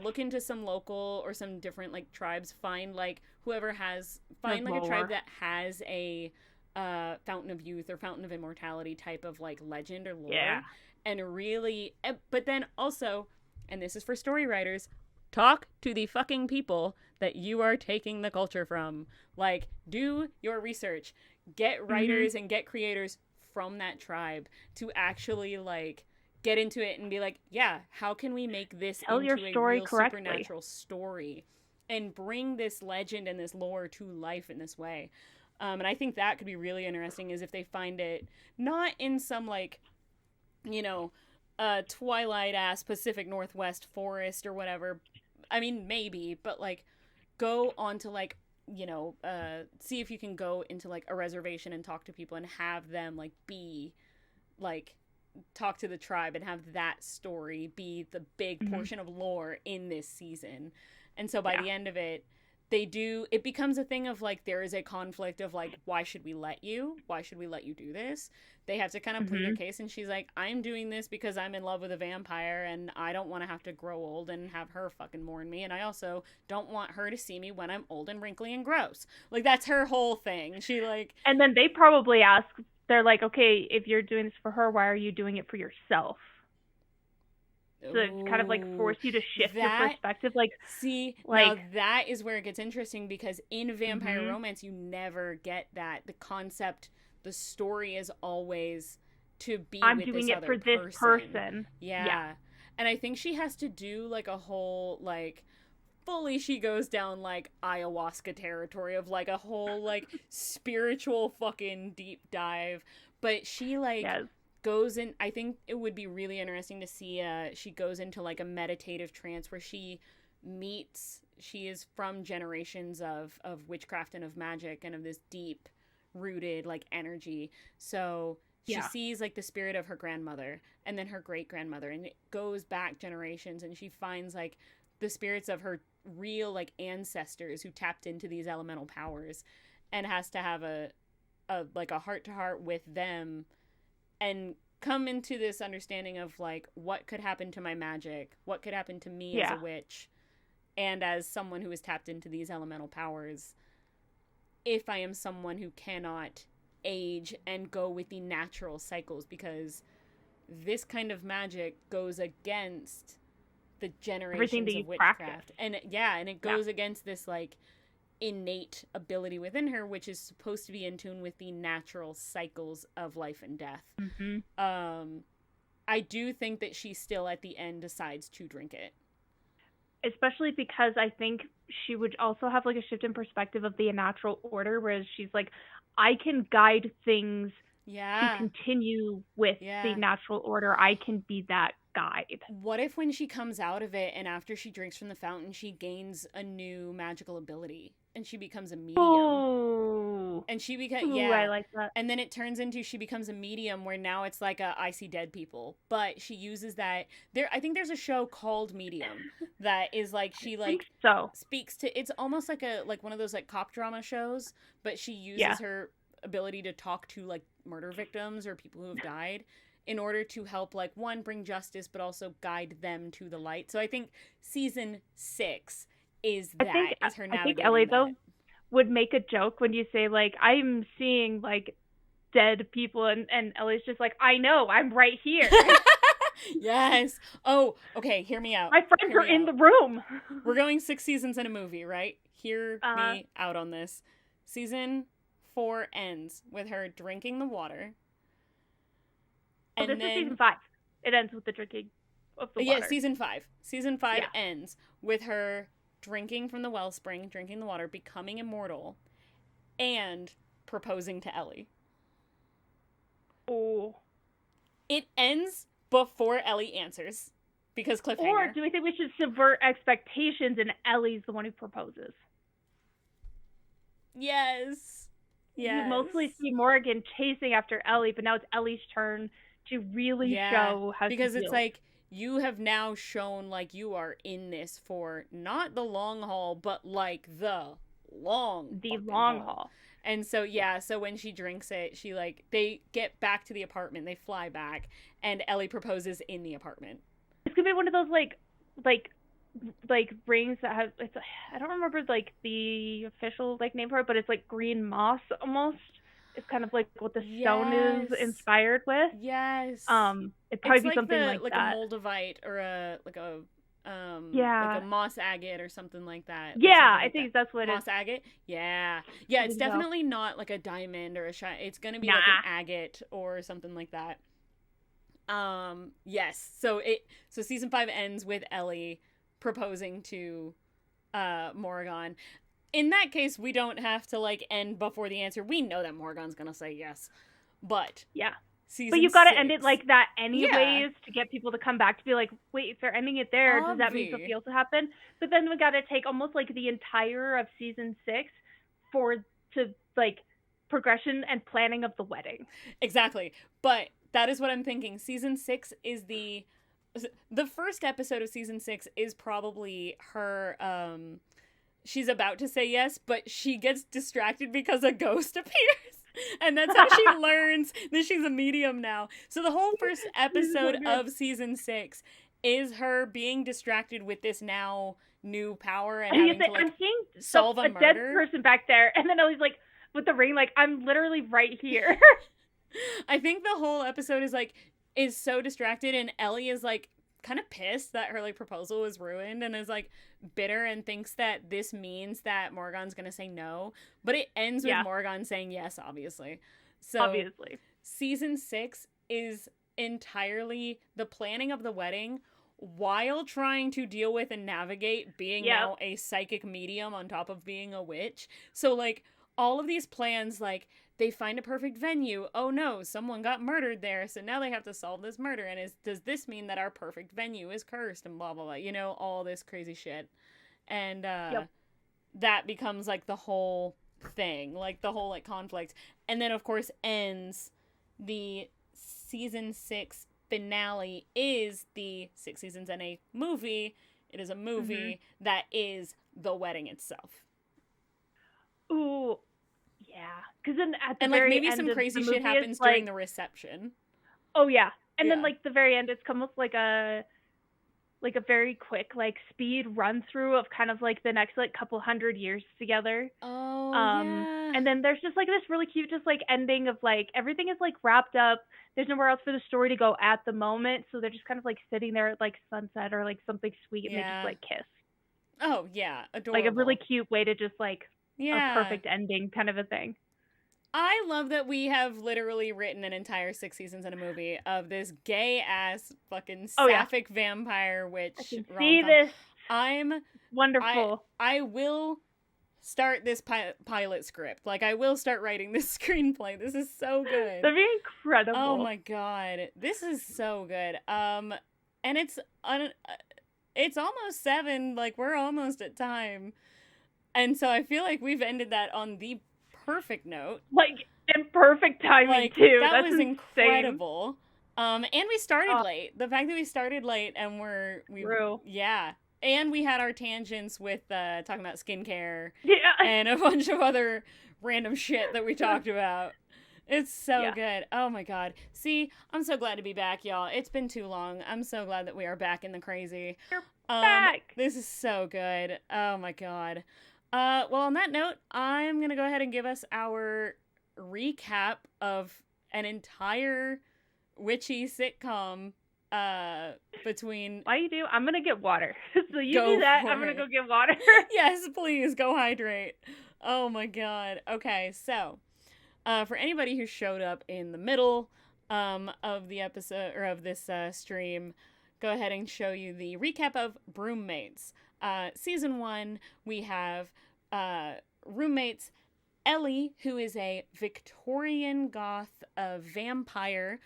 look into some local or some different like tribes. Find like whoever has like a tribe that has a fountain of youth or fountain of immortality type of like legend or lore, and really, but then also, and this is for story writers, talk to the fucking people that you are taking the culture from. Like, do your research, get writers and get creators from that tribe to actually like get into it and be like, yeah, how can we make this into a real supernatural story and bring this legend and this lore to life in this way. And I think that could be really interesting, is if they find it not in some like, you know, Twilight ass Pacific Northwest forest or whatever. I mean, maybe, but like go onto like, you know, see if you can go into like a reservation and talk to people and have them like be like talk to the tribe and have that story be the big portion of lore in this season. And so by the end of it, it becomes a thing of like, there is a conflict of like, why should we let you do this? They have to kind of plead their case, and she's like, I'm doing this because I'm in love with a vampire and I don't want to have to grow old and have her fucking mourn me, and I also don't want her to see me when I'm old and wrinkly and gross. Like, that's her whole thing. She like, and then they probably ask, they're like, okay, if you're doing this for her, why are you doing it for yourself? So it kind of like force you to shift your perspective. Like, see, like, now that is where it gets interesting, because in vampire romance you never get that. The concept, the story is always to be I'm with doing this it other for person. this person. Yeah. And I think she has to do like a whole like fully, she goes down like ayahuasca territory of like a whole like spiritual fucking deep dive. But she like goes in, I think it would be really interesting to see she goes into like a meditative trance where she is from generations of witchcraft and of magic and of this deep rooted like energy. So she sees like the spirit of her grandmother and then her great grandmother, and it goes back generations, and she finds like the spirits of her real like ancestors who tapped into these elemental powers, and has to have a heart to heart with them and come into this understanding of like, what could happen to my magic, what could happen to me as a witch and as someone who has tapped into these elemental powers, if I am someone who cannot age and go with the natural cycles, because this kind of magic goes against the generations of witchcraft practice. And it goes against this like innate ability within her, which is supposed to be in tune with the natural cycles of life and death. I do think that she still at the end decides to drink it. especially because I think she would also have like a shift in perspective of the natural order, whereas she's like, I can guide things to continue with the natural order. I can be that guide. What if when she comes out of it and after she drinks from the fountain, she gains a new magical ability and she becomes a medium? Oh. And she becomes, I like that. And then it turns into she becomes a medium where now it's like I see dead people. But she uses that. I think there's a show called Medium that is like she like speaks to. It's almost like one of those like cop drama shows, but she uses her ability to talk to like murder victims or people who have died in order to help, like, one, bring justice, but also guide them to the light. So I think season 6 is her navigating. I think Ellie, though, would make a joke when you say, like, I'm seeing, like, dead people, and Ellie's just like, I know, I'm right here. Yes. Oh, okay, hear me out. My friends are in the room. We're going 6 seasons in a movie, right? Hear me out on this. Season 4 ends with her drinking the water. And this is season 5. It ends with the drinking of the water. Yeah, season 5. Season 5 ends with her drinking from the wellspring, drinking the water, becoming immortal, and proposing to Ellie. Oh. It ends before Ellie answers, because cliffhanger. Or do we think we should subvert expectations and Ellie's the one who proposes? Yes. You mostly see Morgan chasing after Ellie, but now it's Ellie's turn to really show how because to it's like, you have now shown like you are in this for not the long haul, but like the long haul. And so so when she drinks it, she like, they get back to the apartment, they fly back, and Ellie proposes in the apartment. It's gonna be one of those like rings that have, it's, I don't remember like the official like name for it, but it's like green moss almost. It's kind of like what the stone is inspired with. Yes. It'd probably be something like that. A moldavite or like a moss agate or something like that. Yeah, I think that's what it is. Moss agate? Yeah. Yeah, it's definitely not like a diamond or a shine. It's going to be like an agate or something like that. Yes. So season 5 ends with Ellie proposing to Morgan. In that case, we don't have to like end before the answer. We know that Morgan's gonna say yes, but but you gotta end it like that anyways to get people to come back to be like, wait, if they're ending it there, does that mean something else will happen? But then we gotta take almost like the entire of season 6 to like progression and planning of the wedding. Exactly, but that is what I'm thinking. Season 6 is the first episode of season 6 is probably her. She's about to say yes, but she gets distracted because a ghost appears. And that's how she learns that she's a medium now. So the whole first episode of season 6 is her being distracted with this now new power and having to like I'm seeing solve a murder. Dead person back there. And then Ellie's like, with the ring, like, I'm literally right here. I think the whole episode is so distracted, and Ellie is like kind of pissed that her like proposal was ruined and is like bitter and thinks that this means that Morgan's gonna say no, but it ends with Morgan saying yes, obviously. So season 6 is entirely the planning of the wedding while trying to deal with and navigate being now a psychic medium on top of being a witch. So like all of these plans, like they find a perfect venue. Oh no, someone got murdered there, so now they have to solve this murder. And does this mean that our perfect venue is cursed and blah, blah, blah. You know, all this crazy shit. And that becomes like the whole thing, like the whole like conflict. And then of course ends the season 6 finale is the 6 seasons and a movie. It is a movie that is the wedding itself. Ooh. Yeah, because then at the and very like maybe end some crazy shit happens during the reception. Oh yeah, and then like the very end, it's almost like a very quick like speed run through of kind of like the next like couple hundred years together. Oh and then there's just like this really cute just like ending of like everything is like wrapped up. There's nowhere else for the story to go at the moment, so they're just kind of like sitting there at like sunset or like something sweet, and they just like kiss. Oh yeah, adorable. Like a really cute way to just like. A perfect ending kind of a thing. I love that we have literally written an entire 6 seasons in a movie of this gay ass fucking sapphic vampire witch. I can see this I'm Wonderful. I will start this pilot script. Like, I will start writing this screenplay. This is so good. That'd be incredible. Oh my god, this is so good. And it's almost 7. Like, we're almost at time, and so I feel like we've ended that on the perfect note. Like, in perfect timing too. That That's was insane. incredible. And we started late. The fact that we started late and True. yeah. And we had our tangents with talking about skincare Yeah. and a bunch of other random shit that we talked about. It's so good. Oh my god. See, I'm so glad to be back, y'all. It's been too long. I'm so glad that we are back in the crazy. You're back. This is so good. Oh my god. Well, on that note, I'm going to go ahead and give us our recap of an entire witchy sitcom between... Why you do? I'm going to get water. So you do that, I'm going to go get water. Yes, please, go hydrate. Oh my god. Okay, so, for anybody who showed up in the middle of the episode, or of this stream, go ahead and show you the recap of Broommates. Season 1, we have roommates Ellie, who is a Victorian goth vampire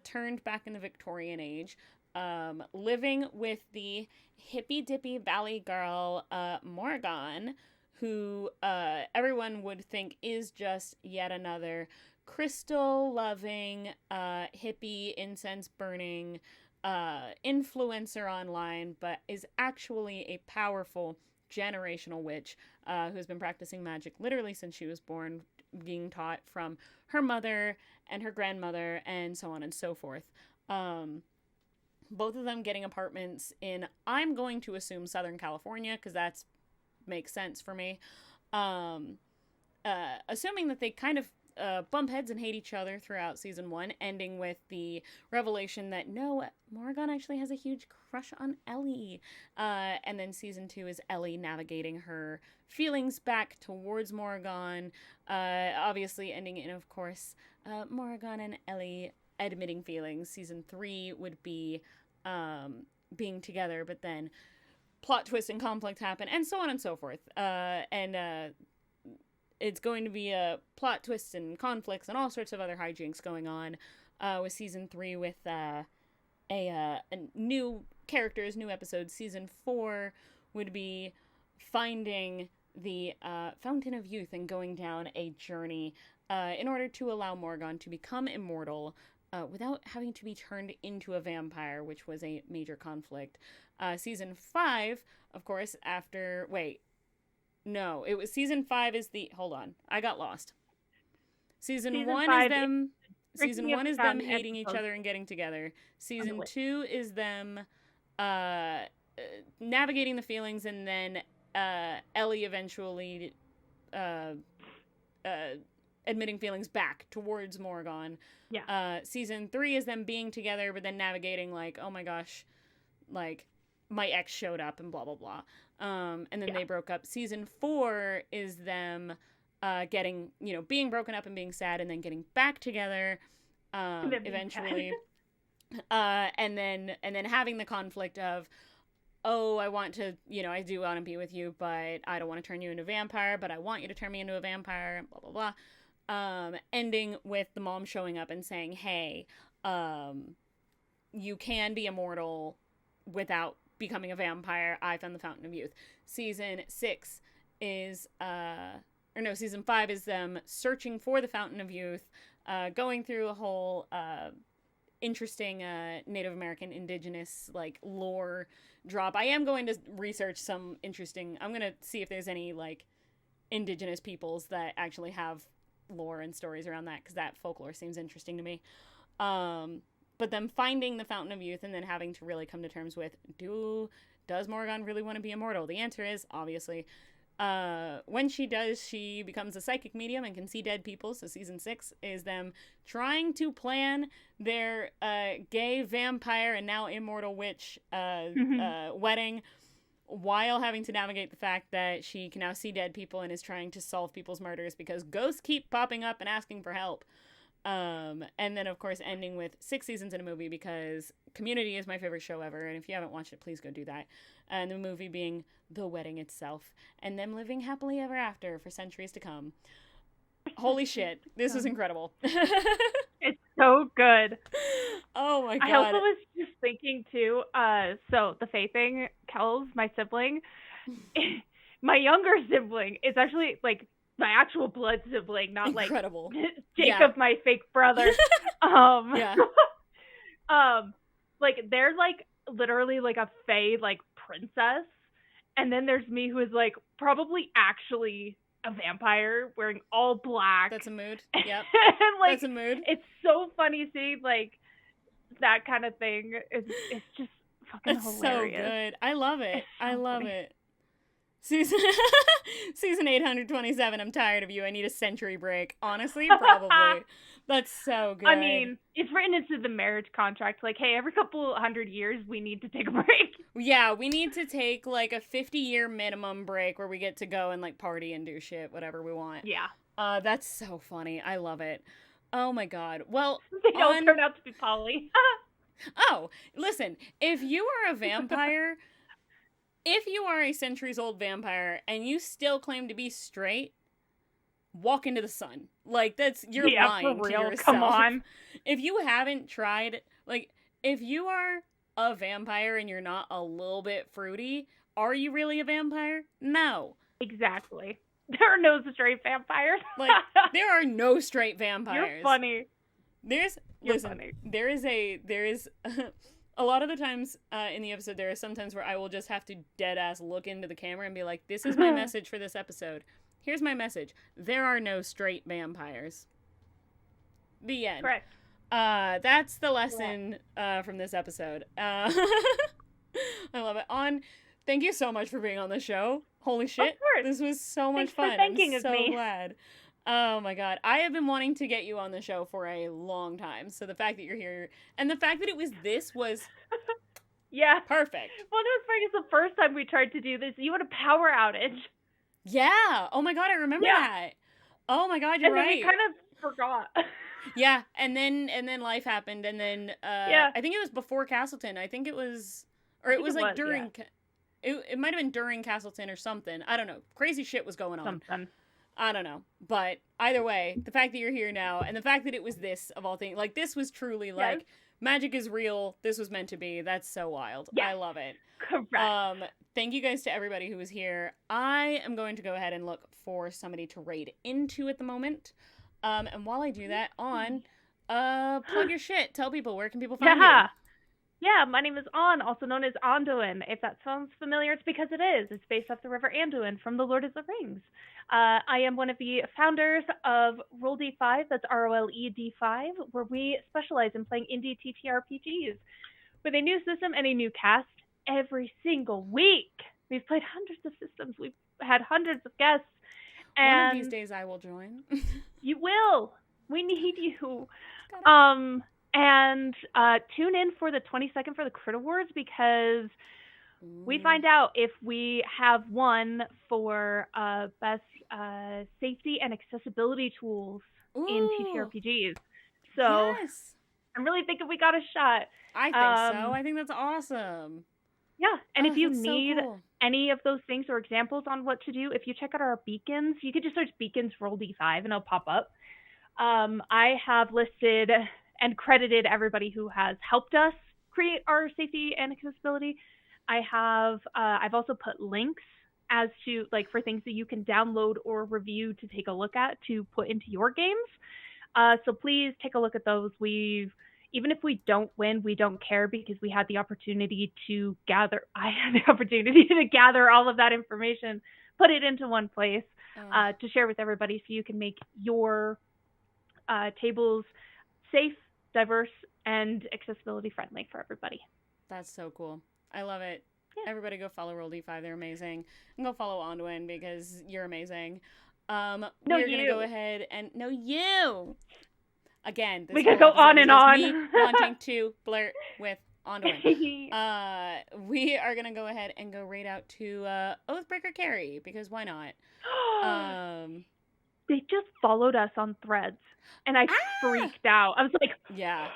turned back in the Victorian age, living with the hippy-dippy valley girl Morgan, who everyone would think is just yet another crystal-loving, hippie, incense-burning influencer online, but is actually a powerful generational witch who's been practicing magic literally since she was born, being taught from her mother and her grandmother and so on and so forth. Both of them getting apartments in, I'm going to assume, Southern California, because that makes sense for me. Assuming that they kind of bump heads and hate each other throughout season 1, ending with the revelation that no, Morgan actually has a huge crush on Ellie. And then season 2 is Ellie navigating her feelings back towards Morgan. Obviously ending in, of course, Morgan and Ellie admitting feelings. Season 3 would be being together, but then plot twist and conflict happen, and so on and so forth. It's going to be plot twists and conflicts and all sorts of other hijinks going on with season 3 with a new characters, new episodes. Season 4 would be finding the Fountain of Youth and going down a journey in order to allow Morgan to become immortal without having to be turned into a vampire, which was a major conflict. Season 5, of course, after... Wait. No, it was season 5 is the... Hold on. I got lost. Season 1 is them... Season 1 is them hating each other and getting together. Season 2 is them navigating the feelings, and then Ellie eventually admitting feelings back towards Morgan. Yeah. Season 3 is them being together, but then navigating, like, oh my gosh, like, my ex showed up and blah, blah, blah. And then they broke up. Season 4 is them getting, being broken up and being sad, and then getting back together eventually. And then having the conflict of, oh, I want to, I do want to be with you, but I don't want to turn you into a vampire, but I want you to turn me into a vampire, blah, blah, blah. Ending with the mom showing up and saying, hey, you can be immortal without becoming a vampire. I found the Fountain of Youth. Season 5 is them searching for the Fountain of Youth, going through a whole interesting Native American indigenous like lore drop. I am going to research some interesting... I'm going to see if there's any like indigenous peoples that actually have lore and stories around that, because that folklore seems interesting to me. But them finding the Fountain of Youth and then having to really come to terms with, does Morgan really want to be immortal? The answer is, obviously, when she does, she becomes a psychic medium and can see dead people. So season 6 is them trying to plan their gay vampire and now immortal witch wedding, while having to navigate the fact that she can now see dead people and is trying to solve people's murders because ghosts keep popping up and asking for help. And then, of course, ending with 6 seasons in a movie because Community is my favorite show ever. And if you haven't watched it, please go do that. And the movie being the wedding itself and them living happily ever after for centuries to come. Holy shit. This was incredible. It's so good. Oh my God. I also was just thinking too, so the Faye thing, Kels, my sibling, my younger sibling is actually like my actual blood sibling, not incredible. Like Jacob, my fake brother. Yeah. Like there's like literally like a Faye like princess, and then there's me who is like probably actually a vampire wearing all black. That's a mood. Yep. And, like, that's a mood. It's so funny seeing like that kind of thing. It's just fucking hilarious. So good. I love it. So I love it. Season 827. I'm tired of you. I need a century break. Honestly, probably. That's so good. I mean, it's written into the marriage contract. Like, hey, every couple 100 years, we need to take a break. Yeah, we need to take like a 50-year minimum break where we get to go and like party and do shit, whatever we want. Yeah. That's so funny. I love it. Oh my God. Well, they all turned out to be poly. Oh, listen, if you are a vampire, if you are a centuries-old vampire and you still claim to be straight, walk into the sun. Like, you're lying for real. to yourself. Come on. If you haven't tried, like, if you are a vampire and you're not a little bit fruity, are you really a vampire? No. Exactly. There are no straight vampires. Like, there are no straight vampires. You're funny. There is a lot of the times in the episode, there are some times where I will just have to dead ass look into the camera and be like, this is my message for this episode. Here's my message. There are no straight vampires. The end. Correct. That's the lesson from this episode. I love it. Thank you so much for being on the show. Holy shit. Of course. This was so much fun. Thanks for thinking I'm so of me. glad. Oh my God. I have been wanting to get you on the show for a long time. So the fact that you're here and the fact that it was yeah. Perfect. Well, it was funny because the first time we tried to do this, you had a power outage. Yeah. Oh my God, I remember that. Oh my God, you're right. And then we kind of forgot. Yeah, and then life happened, and then I think it was before Castleton. I think it was, or it was like during. Yeah. It might have been during Castleton or something. I don't know. Crazy shit was going on. Something. I don't know. But either way, the fact that you're here now, and the fact that it was this of all things, like this was truly like magic is real. This was meant to be. That's so wild. Yes. I love it. Correct. Thank you guys to everybody who was here. I am going to go ahead and look for somebody to raid into at the moment. And while I do that, plug your shit. Tell people, where can people find you? Yeah, my name is On, also known as Anduin. If that sounds familiar, it's because it is. It's based off the River Anduin from The Lord of the Rings. I am one of the founders of Roll D5, that's ROLED5, where we specialize in playing indie TTRPGs with a new system and a new cast every single week. We've played hundreds of systems. We've had hundreds of guests. And one of these days I will join. You will. We need you. And tune in for the 22nd for the Crit Awards because we find out if we have won for best safety and accessibility tools in TTRPGs. So I'm really thinking we got a shot. I think so. I think that's awesome. Yeah, and if you need any of those things or examples on what to do, if you check out our beacons, you could just search beacons Roll D5 and it'll pop up. I have listed and credited everybody who has helped us create our safety and accessibility. I've also put links as to like for things that you can download or review to take a look at to put into your games. So please take a look at those. Even if we don't win, we don't care because we had the opportunity to gather. I had the opportunity to gather all of that information, put it into one place to share with everybody so you can make your tables safe, diverse, and accessibility friendly for everybody. That's so cool. I love it. Yeah. Everybody go follow Roll D5. They're amazing. And go follow Onduin because you're amazing. We're going to go ahead and... No, you! Again, this we could go on and on. Me wanting to flirt with Onduin. We are going to go ahead and go right out to Oathbreaker Carrie because why not? they just followed us on Threads, and I freaked out. I was like, yeah,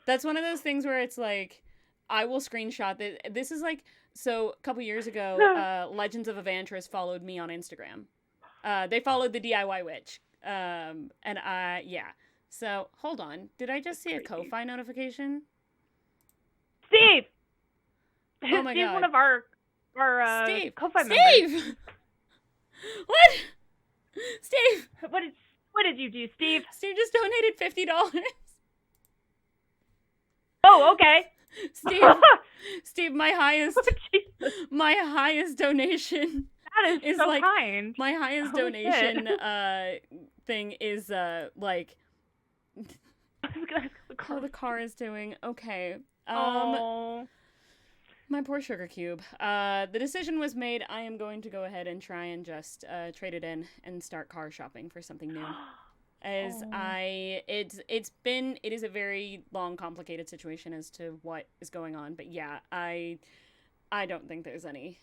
that's one of those things where it's like, I will screenshot that. This is like, so a couple years ago, Legends of Evantris followed me on Instagram. They followed the DIY Witch. Yeah. So hold on, did I just see a Ko-Fi notification? Steve. Oh my Steve's god, one of our Steve. Ko-Fi members. Steve. What? Steve. What did you do, Steve? Steve just donated $50. Oh, okay. Steve, my highest donation. That is so like, kind. My highest donation thing is like. How the car is doing? Okay. My poor sugar cube. The decision was made. I am going to go ahead and try and just trade it in and start car shopping for something new. It is a very long, complicated situation as to what is going on. But yeah, I don't think there's any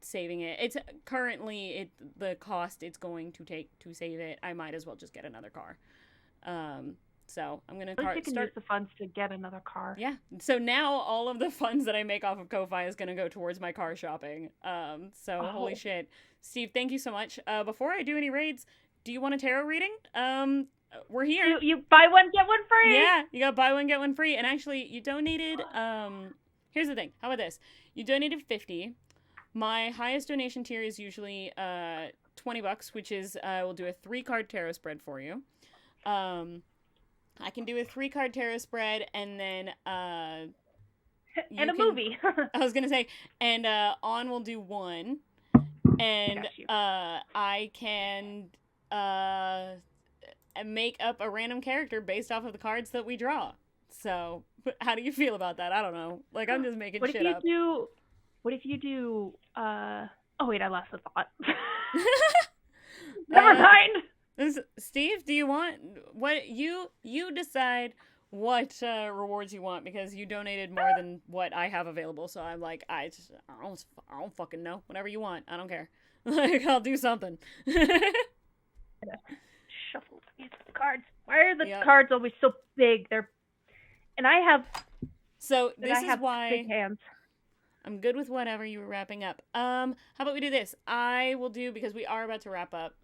saving it. It's currently the cost it's going to take to save it. I might as well just get another car. So I'm gonna use the funds to get another car. Yeah. So now all of the funds that I make off of Ko-Fi is gonna go towards my car shopping. Holy shit, Steve, thank you so much. Before I do any raids, do you want a tarot reading? We're here. You buy one get one free. Yeah, you got buy one get one free. And actually, you donated. Here's the thing. How about this? You donated $50. My highest donation tier is usually $20, which is we'll do a 3-card tarot spread for you. I can do a 3-card tarot spread, and then and a movie. I was gonna say, and On will do 1, and I can make up a random character based off of the cards that we draw. So, how do you feel about that? I don't know. Like, I'm just making shit up. What if you do? Oh wait, I lost the thought. Never mind. Steve, do you want what you decide what rewards you want, because you donated more than what I have available. So I'm like, I don't fucking know. Whatever you want, I don't care. Like, I'll do something. Shuffle these cards. Why are the cards always so big? And I have. So this is why big hands. I'm good with whatever you were wrapping up. How about we do this? I will do, because we are about to wrap up.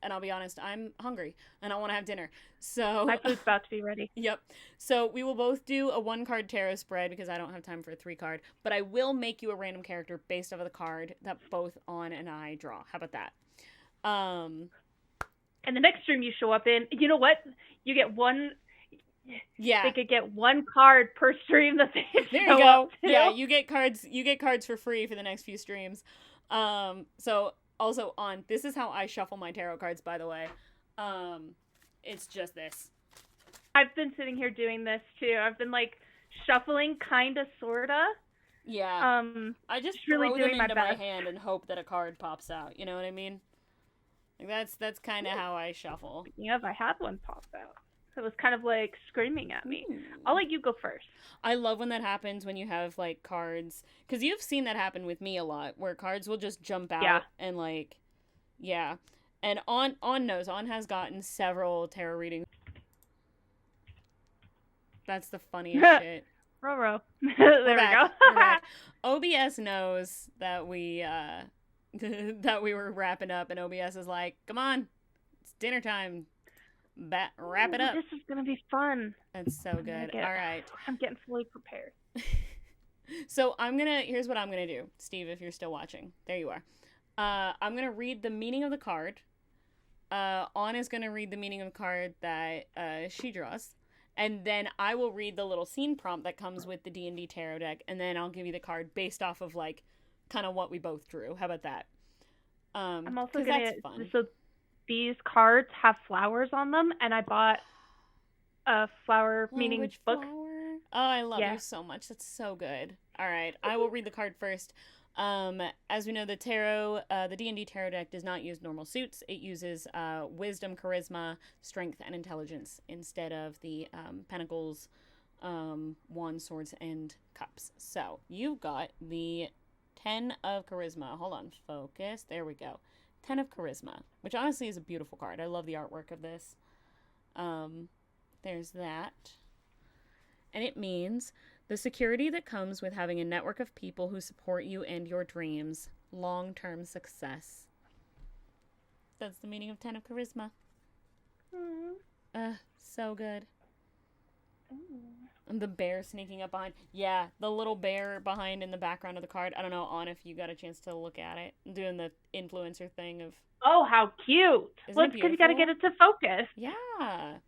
And I'll be honest, I'm hungry and I want to have dinner. So my food's about to be ready. Yep. So we will both do a 1-card tarot spread, because I don't have time for a 3-card. But I will make you a random character based off of the card that both On and I draw. How about that? And the next stream you show up in, you know what? You get one. Yeah. They could get 1 card per stream that they There you go. Yeah, you get cards for free for the next few streams. So also, On, this is how I shuffle my tarot cards, by the way. It's just this. I've been sitting here doing this too. I've been like shuffling, kinda, sorta. Yeah. I just really throw them into my hand and hope that a card pops out. You know what I mean? Like, that's kind of how I shuffle. Yeah, if I had one pop out. It was kind of like screaming at me. I'll let you go first. I love when that happens, when you have like cards, because you've seen that happen with me a lot, where cards will just jump out and like, yeah. And On knows. On has gotten several tarot readings. That's the funniest shit. There we go. We're back. OBS knows that we that we were wrapping up, and OBS is like, "Come on, it's dinner time. Wrap it up." This is gonna be fun. That's so good. All right. I'm getting fully prepared. So here's what I'm gonna do, Steve, if you're still watching. There you are. I'm gonna read the meaning of the card. On is gonna read the meaning of the card that she draws. And then I will read the little scene prompt that comes with the D&D tarot deck, and then I'll give you the card based off of like kind of what we both drew. How about that? I'm also gonna. So these cards have flowers on them, and I bought a flower meaning book. Flower? Oh, I love you so much. That's so good. All right, I will read the card first. As we know, the D&D tarot deck does not use normal suits. It uses wisdom, charisma, strength, and intelligence instead of the pentacles, wands, swords, and cups. So you've got the 10 of charisma. Hold on, focus. There we go. 10 of Charisma, which honestly is a beautiful card. I love the artwork of this. There's that. And it means the security that comes with having a network of people who support you and your dreams. Long-term success. That's the meaning of 10 of Charisma. So good. And the bear sneaking up behind. Yeah, the little bear behind in the background of the card. I don't know, Anna, if you got a chance to look at it. I'm doing the influencer thing of... Oh, how cute. Well, it's because you got to get it to focus. Yeah. I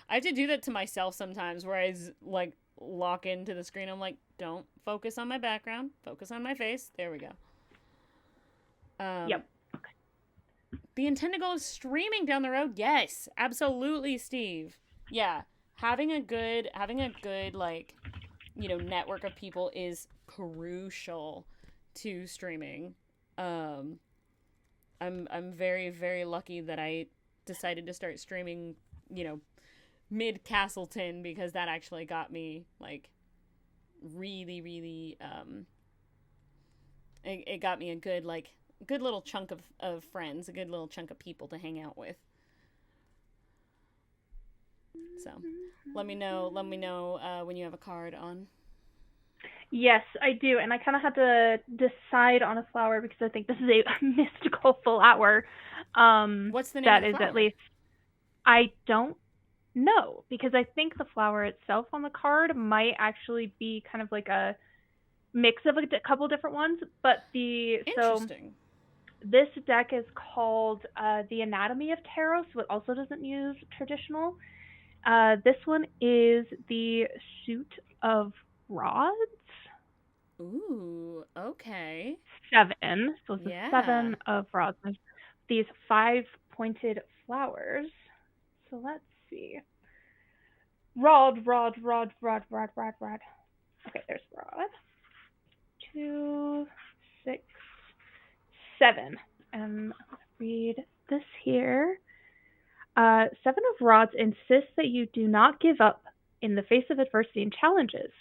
have to do that to myself sometimes where I, like, lock into the screen. I'm like, don't focus on my background. Focus on my face. There we go. Yep. The intended goal is streaming down the road. Yes, absolutely, Steve. Yeah. Having a good, like, you know, network of people is crucial to streaming. I'm very, very lucky that I decided to start streaming, you know, mid Castleton, because that actually got me, like, really, really, it got me a good, like, good little chunk of friends, a good little chunk of people to hang out with. So, let me know when you have a card on. Yes, I do, and I kind of had to decide on a flower because I think this is a mystical flower. What's the name that of the is flower? at least I don't know, because I think the flower itself on the card might actually be kind of like a mix of a couple different ones, but Interesting. This deck is called the Anatomy of Tarot, so it also doesn't use traditional. This one is the Suit of Rods. Ooh, okay. 7. So it's Yeah. 7 of rods. There's these 5 pointed flowers. So let's see. Rod. Okay, there's rod. 2, 6, 7. And I'll read this here. 7 of rods insists that you do not give up in the face of adversity and challenges.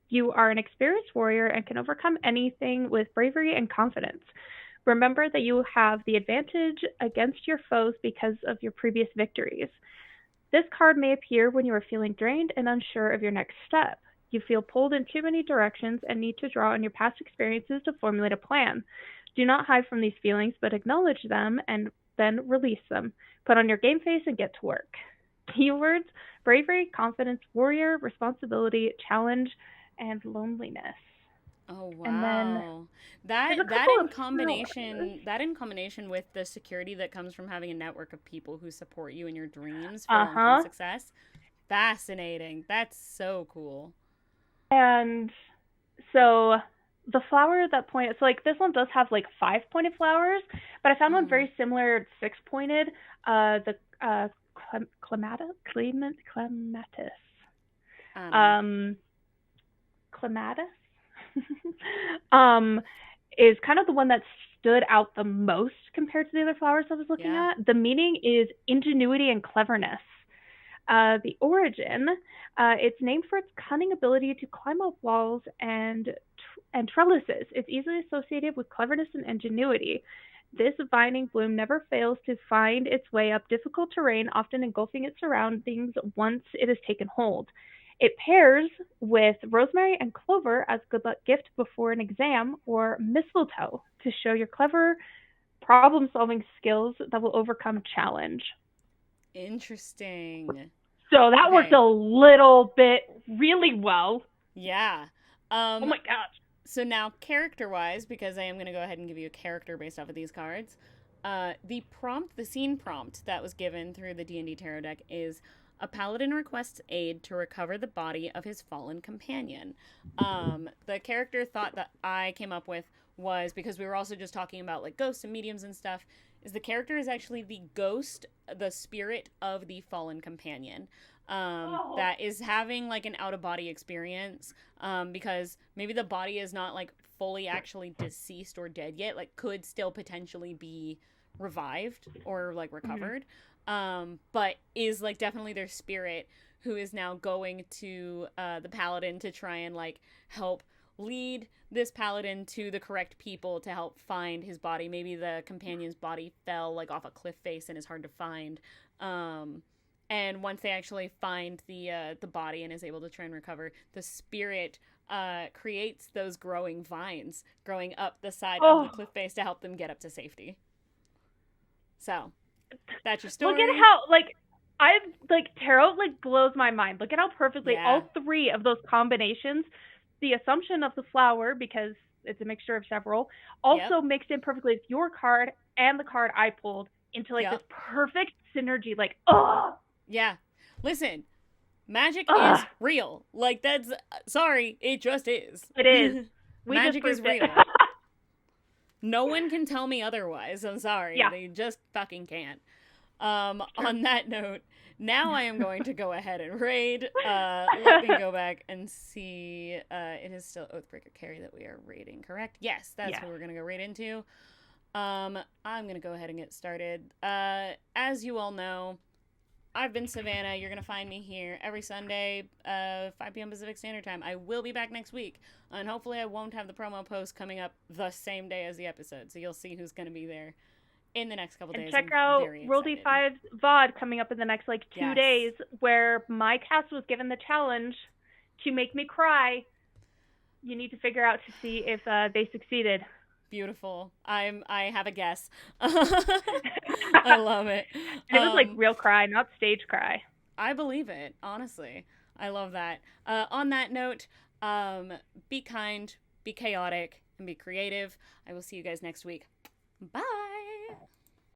You are an experienced warrior and can overcome anything with bravery and confidence. Remember that you have the advantage against your foes because of your previous victories. This card may appear when you are feeling drained and unsure of your next step. You feel pulled in too many directions and need to draw on your past experiences to formulate a plan. Do not hide from these feelings, but acknowledge them and then release them. Put on your game face and get to work. Keywords: bravery, confidence, warrior, responsibility, challenge, and loneliness. Oh wow. And then that in combination with the security that comes from having a network of people who support you in your dreams for long-term success. Fascinating. That's so cool. And so the flower that pointed, so like this one does have like 5 pointed flowers, but I found one very similar, 6 pointed. The clematis. Clematis is kind of the one that stood out the most compared to the other flowers I was looking at. The meaning is ingenuity and cleverness. The origin, it's named for its cunning ability to climb up walls and trellises. It's easily associated with cleverness and ingenuity. This vining bloom never fails to find its way up difficult terrain, often engulfing its surroundings once it has taken hold. It pairs with rosemary and clover as good luck gift before an exam, or mistletoe to show your clever problem-solving skills that will overcome challenge. Interesting. So that worked a little bit really well. Yeah. Oh my gosh. So now, character-wise, because I am going to go ahead and give you a character based off of these cards, the scene prompt that was given through the D&D Tarot deck is: a paladin requests aid to recover the body of his fallen companion. The character thought that I came up with was, because we were also just talking about like ghosts and mediums and stuff, is the character is actually the ghost, the spirit of the fallen companion. That is having like an out-of-body experience, because maybe the body is not like fully actually deceased or dead yet, like could still potentially be revived or like recovered, but is like definitely their spirit who is now going to the paladin to try and like help lead this paladin to the correct people to help find his body. Maybe the companion's body fell like off a cliff face and is hard to find. And once they actually find the body and is able to try and recover, the spirit creates those growing vines growing up the side of the cliff face to help them get up to safety. So that's your story. Look at how tarot blows my mind. Look at how perfectly all three of those combinations, the assumption of the flower, because it's a mixture of several, also mixed in perfectly with your card and the card I pulled into this perfect synergy. Yeah. Listen, magic is real. That's sorry, it just is. It is. Magic is real. No one can tell me otherwise. I'm sorry. Yeah. They just fucking can't. On that note, now I am going to go ahead and raid. Let me go back and see. It is still Oathbreaker Carrie that we are raiding, correct? Yes, that's who we're going to go raid into. I'm going to go ahead and get started. As you all know, I've been Savannah. You're going to find me here every Sunday, 5 p.m. Pacific Standard Time. I will be back next week, and hopefully I won't have the promo post coming up the same day as the episode, so you'll see who's going to be there in the next couple days. And check out Roll D5's VOD coming up in the next 2 days, where my cast was given the challenge to make me cry. You need to figure out to see if they succeeded. Beautiful. I have a guess. I love it. It was real cry, not stage cry. I believe it, honestly. I love that. On that note, be kind, be chaotic, and be creative. I will see you guys next week. Bye.